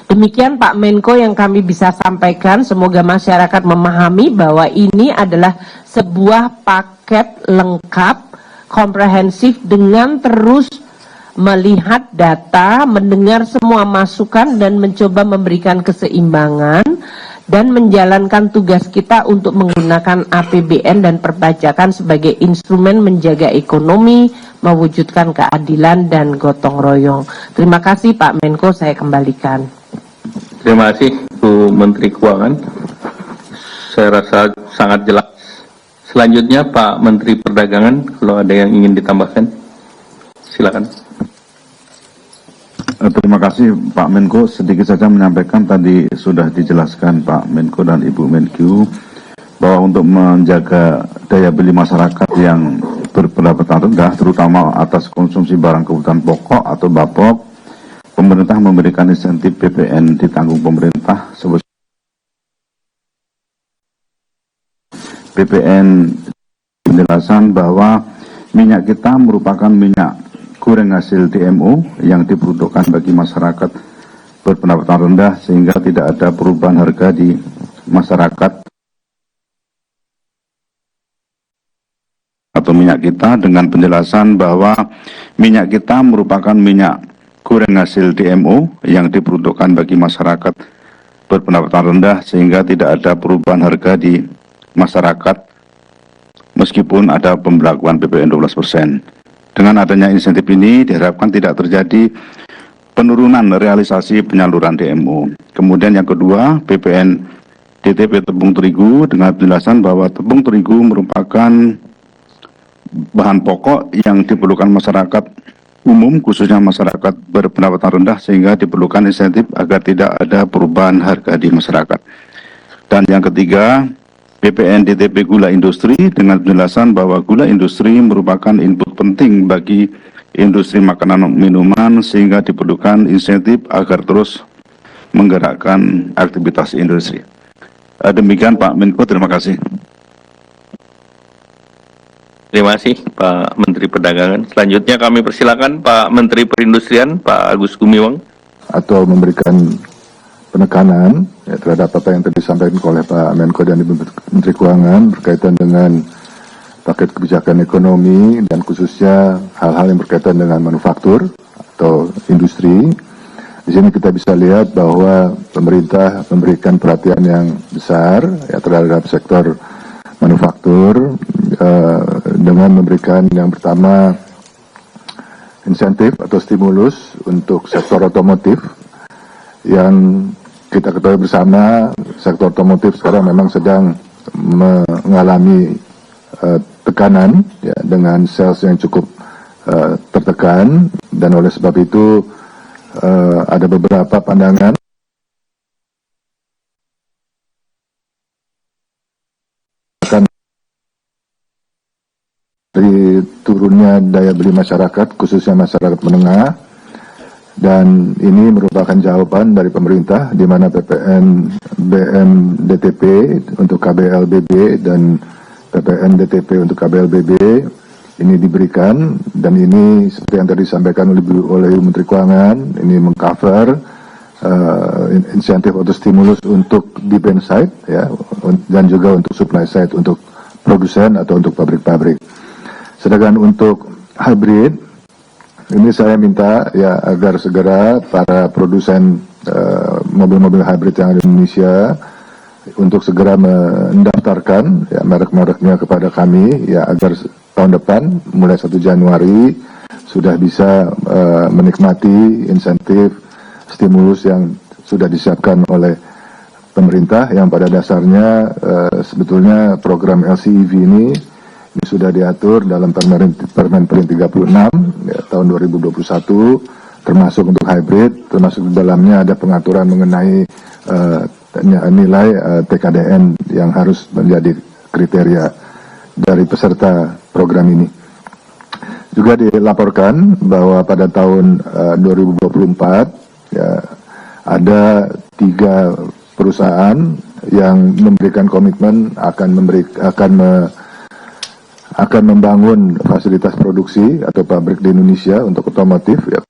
Demikian Pak Menko yang kami bisa sampaikan, semoga masyarakat memahami bahwa ini adalah sebuah paket lengkap, komprehensif dengan terus melihat data, mendengar semua masukan dan mencoba memberikan keseimbangan dan menjalankan tugas kita untuk menggunakan APBN dan perpajakan sebagai instrumen menjaga ekonomi, mewujudkan keadilan dan gotong royong. Terima kasih Pak Menko, saya kembalikan. Terima kasih Bu Menteri Keuangan. Saya rasa sangat jelas. Selanjutnya Pak Menteri Perdagangan, kalau ada yang ingin ditambahkan, silakan. Terima kasih Pak Menko. Sedikit saja menyampaikan, tadi sudah dijelaskan Pak Menko dan Ibu Menkyu bahwa untuk menjaga daya beli masyarakat yang berpendapatan rendah, terutama atas konsumsi barang kebutuhan pokok atau BAPOK, pemerintah memberikan insentif PPN ditanggung pemerintah sebesar PPN. Penjelasan bahwa minyak kita merupakan minyak goreng hasil DMO yang diperuntukkan bagi masyarakat berpendapatan rendah sehingga tidak ada perubahan harga di masyarakat atau minyak kita, dengan penjelasan bahwa minyak kita merupakan minyak goreng hasil DMO yang diperuntukkan bagi masyarakat berpendapatan rendah sehingga tidak ada perubahan harga di masyarakat meskipun ada pemberlakuan PPN 12%. Dengan adanya insentif ini diharapkan tidak terjadi penurunan realisasi penyaluran DMO. Kemudian yang kedua, PPN DTP tepung terigu dengan penjelasan bahwa tepung terigu merupakan bahan pokok yang diperlukan masyarakat umum, khususnya masyarakat berpendapatan rendah, sehingga diperlukan insentif agar tidak ada perubahan harga di masyarakat. Dan yang ketiga, PPN DTP gula industri dengan penjelasan bahwa gula industri merupakan input penting bagi industri makanan minuman sehingga diperlukan insentif agar terus menggerakkan aktivitas industri. Demikian Pak Menko, terima kasih. Terima kasih Pak Menteri Perdagangan. Selanjutnya kami persilakan Pak Menteri Perindustrian, Pak Agus Gumiwang. Atau memberikan penekanan ya, terhadap apa yang tadi disampaikan oleh Pak Menko dan Ibu Menteri Keuangan berkaitan dengan paket kebijakan ekonomi dan khususnya hal-hal yang berkaitan dengan manufaktur atau industri. Di sini kita bisa lihat bahwa pemerintah memberikan perhatian yang besar ya, terhadap sektor manufaktur dengan memberikan yang pertama insentif atau stimulus untuk sektor otomotif yang kita ketahui bersama sektor otomotif sekarang memang sedang mengalami tekanan ya, dengan sales yang cukup tertekan, dan oleh sebab itu ada beberapa pandangan akan dari turunnya daya beli masyarakat, khususnya masyarakat menengah. Dan ini merupakan jawaban dari pemerintah di mana PPN BMDTP untuk KBLBB dan PPN DTP untuk KBLBB ini diberikan, dan ini seperti yang tadi disampaikan oleh Menteri Keuangan, ini mengcover insentif atau stimulus untuk demand side ya, dan juga untuk supply side untuk produsen atau untuk pabrik-pabrik. Sedangkan untuk hybrid ini saya minta ya agar segera para produsen mobil-mobil hybrid yang ada di Indonesia untuk segera mendaftarkan ya, merek-mereknya kepada kami ya, agar tahun depan mulai 1 Januari sudah bisa menikmati insentif stimulus yang sudah disiapkan oleh pemerintah, yang pada dasarnya sebetulnya program LCEV ini sudah diatur dalam Permen 36 ya, tahun 2021, termasuk untuk hybrid, termasuk di dalamnya ada pengaturan mengenai nilai TKDN yang harus menjadi kriteria dari peserta program ini. Juga dilaporkan bahwa pada tahun 2024 ya, ada 3 perusahaan yang memberikan komitmen akan membangun fasilitas produksi atau pabrik di Indonesia untuk otomotif ya.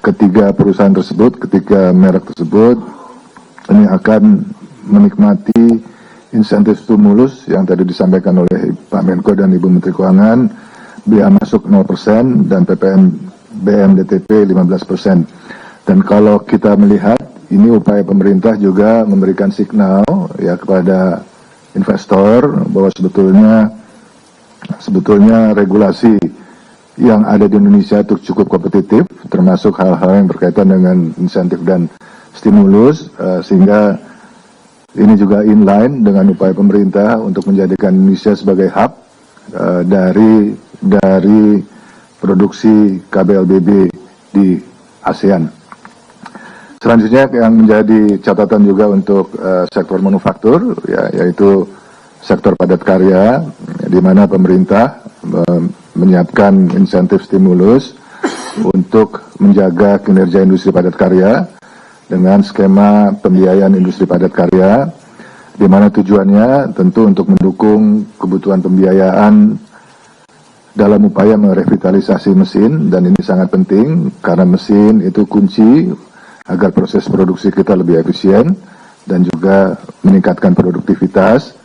Ketiga perusahaan tersebut, ketiga merek tersebut ini akan menikmati insentif stimulus yang tadi disampaikan oleh Pak Menko dan Ibu Menteri Keuangan, biaya masuk 0% dan PPN BMDTP 15%. Dan kalau kita melihat ini upaya pemerintah juga memberikan signal ya kepada investor bahwa sebetulnya regulasi yang ada di Indonesia itu cukup kompetitif, termasuk hal-hal yang berkaitan dengan insentif dan stimulus, sehingga ini juga inline dengan upaya pemerintah untuk menjadikan Indonesia sebagai hub dari produksi KBLBB di ASEAN. Selanjutnya yang menjadi catatan juga untuk sektor manufaktur, ya, yaitu sektor padat karya, di mana pemerintah menyiapkan insentif stimulus untuk menjaga kinerja industri padat karya dengan skema pembiayaan industri padat karya, di mana tujuannya tentu untuk mendukung kebutuhan pembiayaan dalam upaya merevitalisasi mesin, dan ini sangat penting karena mesin itu kunci agar proses produksi kita lebih efisien dan juga meningkatkan produktivitas.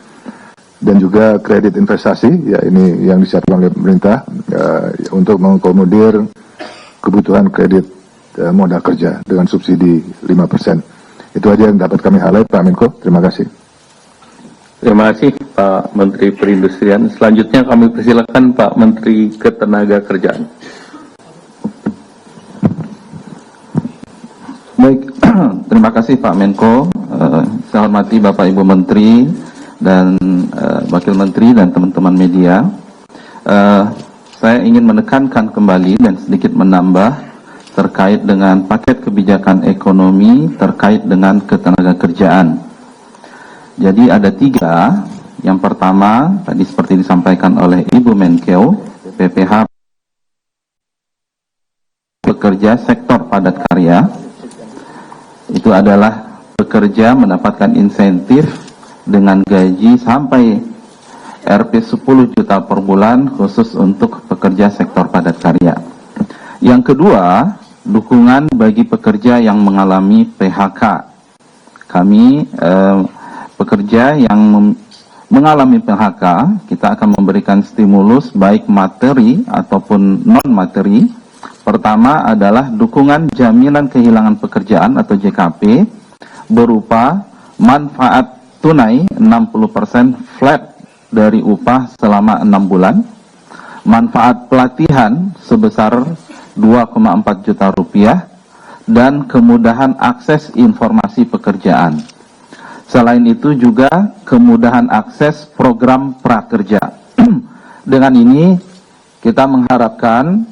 Dan juga kredit investasi, ya ini yang disiapkan oleh pemerintah untuk mengakomodir kebutuhan kredit modal kerja dengan subsidi 5%. Itu aja yang dapat kami highlight, Pak Menko. Terima kasih. Terima kasih Pak Menteri Perindustrian. Selanjutnya kami persilakan Pak Menteri Ketenagakerjaan. Baik, terima kasih Pak Menko. Saya hormati Bapak Ibu Menteri dan Wakil Menteri dan teman-teman media. Saya ingin menekankan kembali dan sedikit menambah terkait dengan paket kebijakan ekonomi terkait dengan ketenagakerjaan. Jadi ada 3. Yang pertama, tadi seperti disampaikan oleh Ibu Menkeu, PPH pekerja sektor padat karya, itu adalah pekerja mendapatkan insentif dengan gaji sampai Rp 10 juta per bulan khusus untuk pekerja sektor padat karya. Yang kedua, dukungan bagi pekerja yang mengalami PHK. Kami pekerja yang mengalami PHK, kita akan memberikan stimulus baik materi ataupun non-materi. Pertama adalah dukungan jaminan kehilangan pekerjaan atau JKP berupa manfaat tunai 60% flat dari upah selama 6 bulan, manfaat pelatihan sebesar 2,4 juta rupiah, dan kemudahan akses informasi pekerjaan. Selain itu juga kemudahan akses program prakerja. Dengan ini kita mengharapkan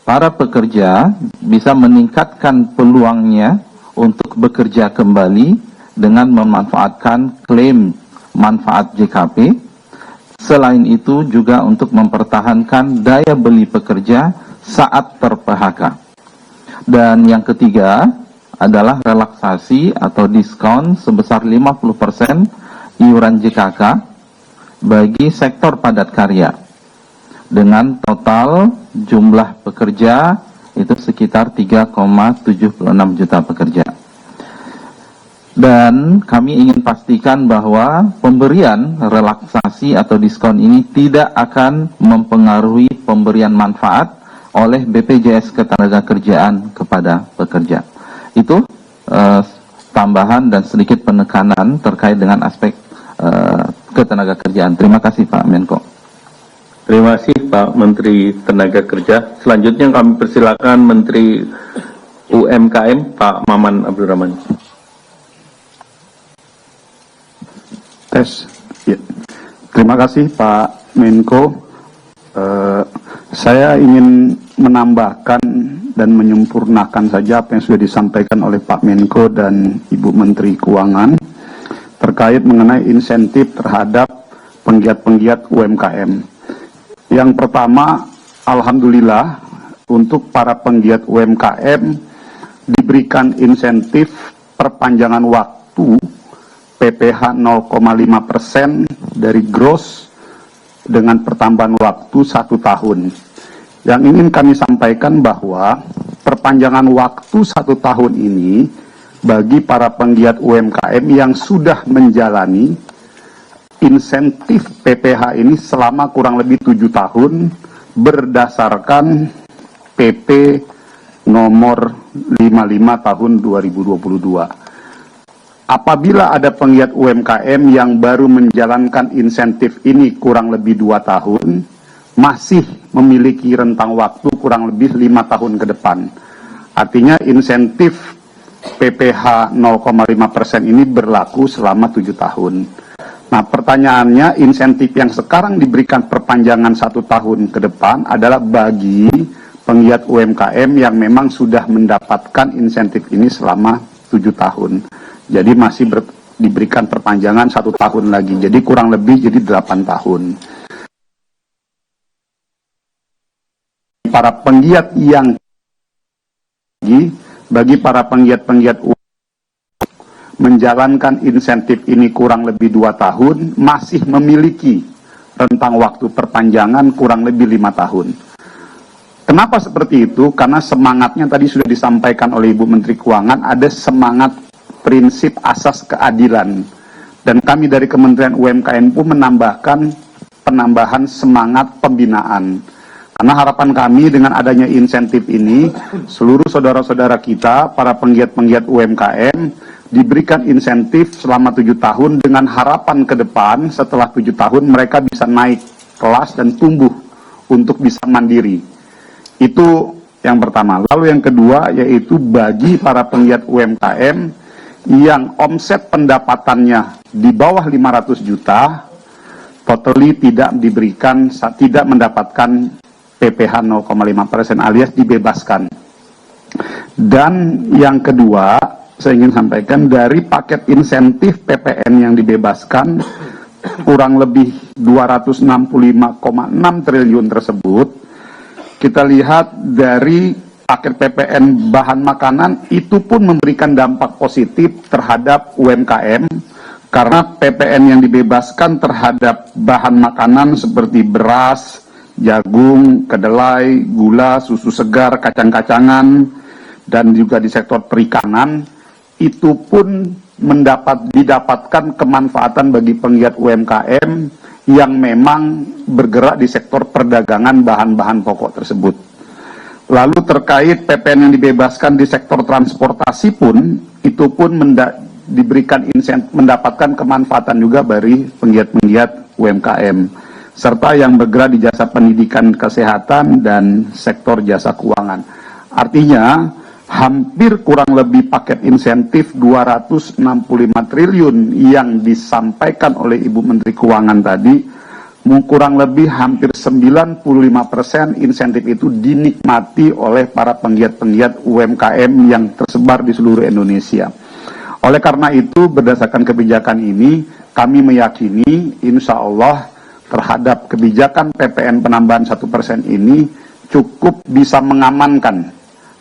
para pekerja bisa meningkatkan peluangnya untuk bekerja kembali dengan memanfaatkan klaim manfaat JKP. Selain itu juga untuk mempertahankan daya beli pekerja saat ter-PHK. Dan yang ketiga adalah relaksasi atau diskon sebesar 50% iuran JKK bagi sektor padat karya dengan total jumlah pekerja itu sekitar 3,76 juta pekerja. Dan kami ingin pastikan bahwa pemberian relaksasi atau diskon ini tidak akan mempengaruhi pemberian manfaat oleh BPJS Ketenagakerjaan kepada pekerja. Itu tambahan dan sedikit penekanan terkait dengan aspek ketenagakerjaan. Terima kasih Pak Menko. Terima kasih Pak Menteri Tenaga Kerja. Selanjutnya kami persilakan Menteri UMKM Pak Maman Abdurrahman. Ya. Terima kasih Pak Menko. Saya ingin menambahkan dan menyempurnakan saja apa yang sudah disampaikan oleh Pak Menko dan Ibu Menteri Keuangan terkait mengenai insentif terhadap penggiat-penggiat UMKM. Yang pertama, alhamdulillah untuk para penggiat UMKM diberikan insentif perpanjangan waktu PPh 0,5% dari gross dengan pertambahan waktu 1 tahun. Yang ingin kami sampaikan bahwa perpanjangan waktu 1 tahun ini bagi para penggiat UMKM yang sudah menjalani insentif PPh ini selama kurang lebih 7 tahun berdasarkan PP nomor 55 tahun 2022. Apabila ada penggiat UMKM yang baru menjalankan insentif ini kurang lebih 2 tahun, masih memiliki rentang waktu kurang lebih 5 tahun ke depan. Artinya insentif PPh 0,5% ini berlaku selama 7 tahun. Nah, pertanyaannya, insentif yang sekarang diberikan perpanjangan 1 tahun ke depan adalah bagi penggiat UMKM yang memang sudah mendapatkan insentif ini selama 7 tahun. Jadi masih diberikan perpanjangan 1 tahun lagi. Jadi kurang lebih jadi 8 tahun. Para penggiat yang bagi para penggiat-penggiat menjalankan insentif ini kurang lebih 2 tahun, masih memiliki rentang waktu perpanjangan kurang lebih 5 tahun. Kenapa seperti itu? Karena semangatnya tadi sudah disampaikan oleh Ibu Menteri Keuangan, ada semangat prinsip asas keadilan. Dan kami dari Kementerian UMKM pun menambahkan penambahan semangat pembinaan. Karena harapan kami dengan adanya insentif ini, seluruh saudara-saudara kita, para penggiat-penggiat UMKM, diberikan insentif selama 7 tahun dengan harapan ke depan setelah 7 tahun mereka bisa naik kelas dan tumbuh untuk bisa mandiri. Itu yang pertama. Lalu yang kedua yaitu bagi para penggiat UMKM yang omset pendapatannya di bawah 500 juta, totally tidak mendapatkan PPh 0,5% alias dibebaskan. Dan yang kedua, saya ingin sampaikan dari paket insentif PPN yang dibebaskan kurang lebih 265,6 triliun tersebut, kita lihat dari paket PPN bahan makanan itu pun memberikan dampak positif terhadap UMKM karena PPN yang dibebaskan terhadap bahan makanan seperti beras, jagung, kedelai, gula, susu segar, kacang-kacangan, dan juga di sektor perikanan, itu pun didapatkan kemanfaatan bagi penggiat UMKM yang memang bergerak di sektor perdagangan bahan-bahan pokok tersebut. Lalu terkait PPN yang dibebaskan di sektor transportasi pun, itu pun mendapatkan kemanfaatan juga dari penggiat-penggiat UMKM. Serta yang bergerak di jasa pendidikan kesehatan dan sektor jasa keuangan. Artinya, hampir kurang lebih paket insentif 265 triliun yang disampaikan oleh Ibu Menteri Keuangan tadi, kurang lebih hampir 95% insentif itu dinikmati oleh para penggiat-penggiat UMKM yang tersebar di seluruh Indonesia. Oleh karena itu, berdasarkan kebijakan ini, kami meyakini insya Allah terhadap kebijakan PPN penambahan 1% ini cukup bisa mengamankan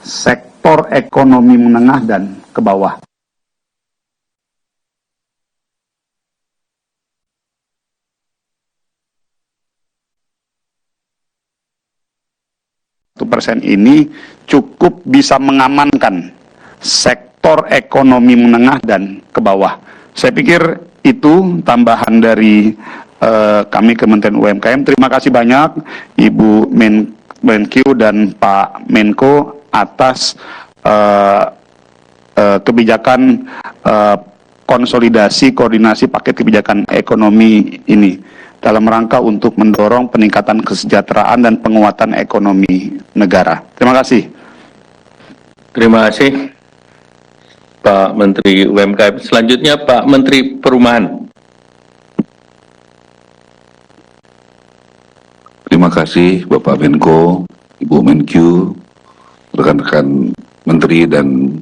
sektor ekonomi menengah dan ke bawah. Persen ini cukup bisa mengamankan sektor ekonomi menengah dan ke bawah. Saya pikir itu tambahan dari kami Kementerian UMKM. Terima kasih banyak Ibu Menkyu dan Pak Menko atas kebijakan konsolidasi koordinasi paket kebijakan ekonomi ini dalam rangka untuk mendorong peningkatan kesejahteraan dan penguatan ekonomi negara. Terima kasih. Terima kasih Pak Menteri UMKM. Selanjutnya Pak Menteri Perumahan. Terima kasih Bapak Menko, Ibu Menkyu, rekan-rekan menteri dan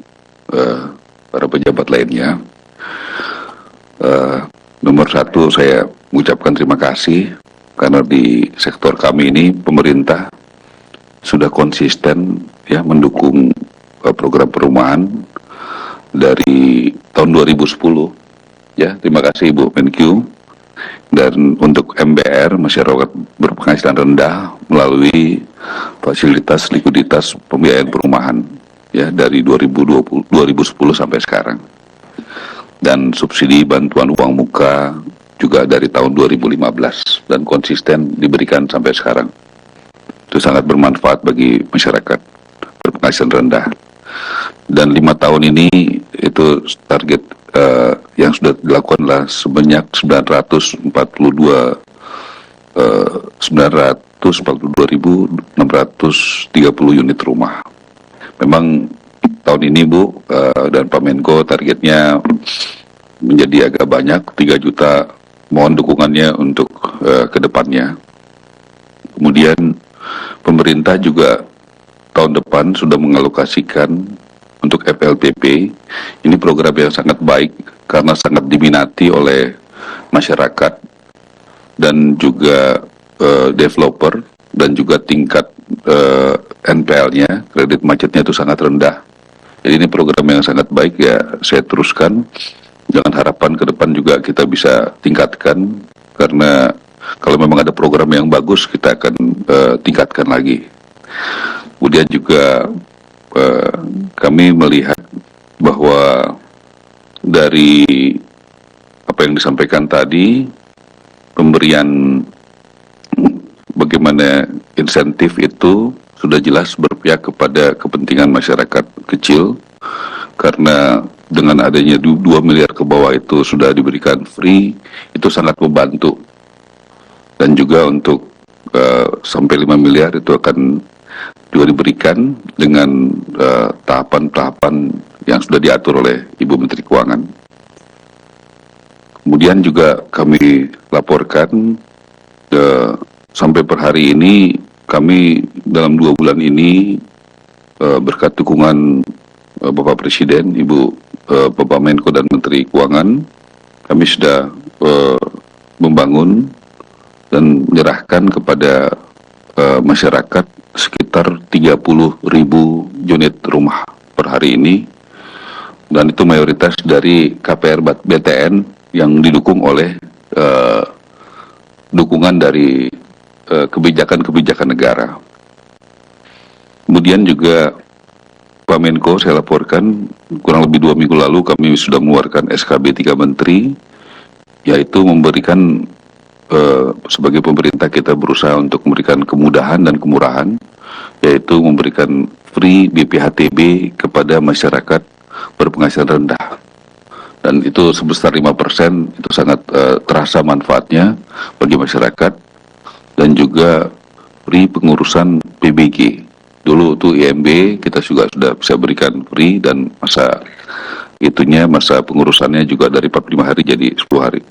para pejabat lainnya. Nomor satu, saya mengucapkan terima kasih karena di sektor kami ini pemerintah sudah konsisten ya mendukung program perumahan dari tahun 2010. Ya, terima kasih Ibu Menkyu. Dan untuk MBR, masyarakat berpenghasilan rendah, melalui fasilitas likuiditas pembiayaan perumahan ya dari 2010 sampai sekarang. Dan subsidi bantuan uang muka juga dari tahun 2015 dan konsisten diberikan sampai sekarang. Itu sangat bermanfaat bagi masyarakat berpenghasilan rendah. Dan 5 tahun ini itu target yang sudah dilakukan adalah sebanyak 942.630 unit rumah. Memang tahun ini Bu dan Pak Menko targetnya menjadi agak banyak, 3 juta. Mohon dukungannya untuk ke depannya. Kemudian pemerintah juga tahun depan sudah mengalokasikan untuk FLTP. Ini program yang sangat baik karena sangat diminati oleh masyarakat dan juga developer, dan juga tingkat NPL-nya, kredit macetnya itu sangat rendah. Jadi ini program yang sangat baik ya, saya teruskan dengan harapan ke depan juga kita bisa tingkatkan, karena kalau memang ada program yang bagus kita akan tingkatkan lagi. Kemudian juga kami melihat bahwa dari apa yang disampaikan tadi, pemberian bagaimana insentif itu sudah jelas berpihak kepada kepentingan masyarakat kecil, karena dengan adanya 2 miliar ke bawah itu sudah diberikan free, itu sangat membantu. Dan juga untuk sampai 5 miliar itu akan juga diberikan dengan tahapan-tahapan yang sudah diatur oleh Ibu Menteri Keuangan. Kemudian juga kami laporkan sampai per hari ini kami dalam 2 bulan ini berkat dukungan Bapak Presiden, Bapak Menko dan Menteri Keuangan, kami sudah membangun dan menyerahkan kepada masyarakat sekitar 30.000 unit rumah per hari ini, dan itu mayoritas dari KPR BTN yang didukung oleh dukungan dari kebijakan-kebijakan negara. Kemudian juga Pak Menko, saya laporkan kurang lebih 2 minggu lalu kami sudah mengeluarkan SKB 3 Menteri, yaitu memberikan sebagai pemerintah kita berusaha untuk memberikan kemudahan dan kemurahan, yaitu memberikan free BPHTB kepada masyarakat berpenghasilan rendah, dan itu sebesar 5%. Itu sangat terasa manfaatnya bagi masyarakat. Dan juga free pengurusan PBG. Dulu tuh IMB kita juga sudah bisa berikan free, dan masa pengurusannya juga dari 45 hari jadi 10 hari.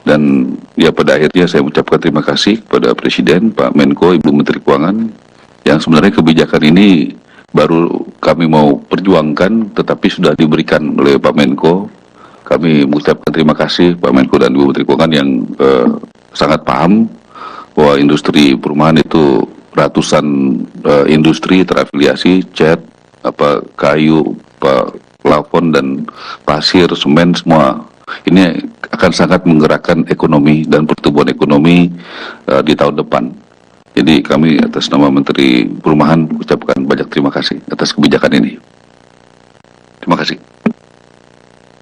Dan ya pada akhirnya saya mengucapkan terima kasih kepada Presiden, Pak Menko, Ibu Menteri Keuangan, yang sebenarnya kebijakan ini baru kami mau perjuangkan, tetapi sudah diberikan oleh Pak Menko. Kami mengucapkan terima kasih Pak Menko dan Ibu Menteri Keuangan yang sangat paham bahwa industri perumahan itu ratusan industri terafiliasi, cat, kayu, plafon dan pasir, semen, semua. Ini akan sangat menggerakkan ekonomi dan pertumbuhan ekonomi di tahun depan. Jadi kami atas nama Menteri Perumahan ucapkan banyak terima kasih atas kebijakan ini. Terima kasih.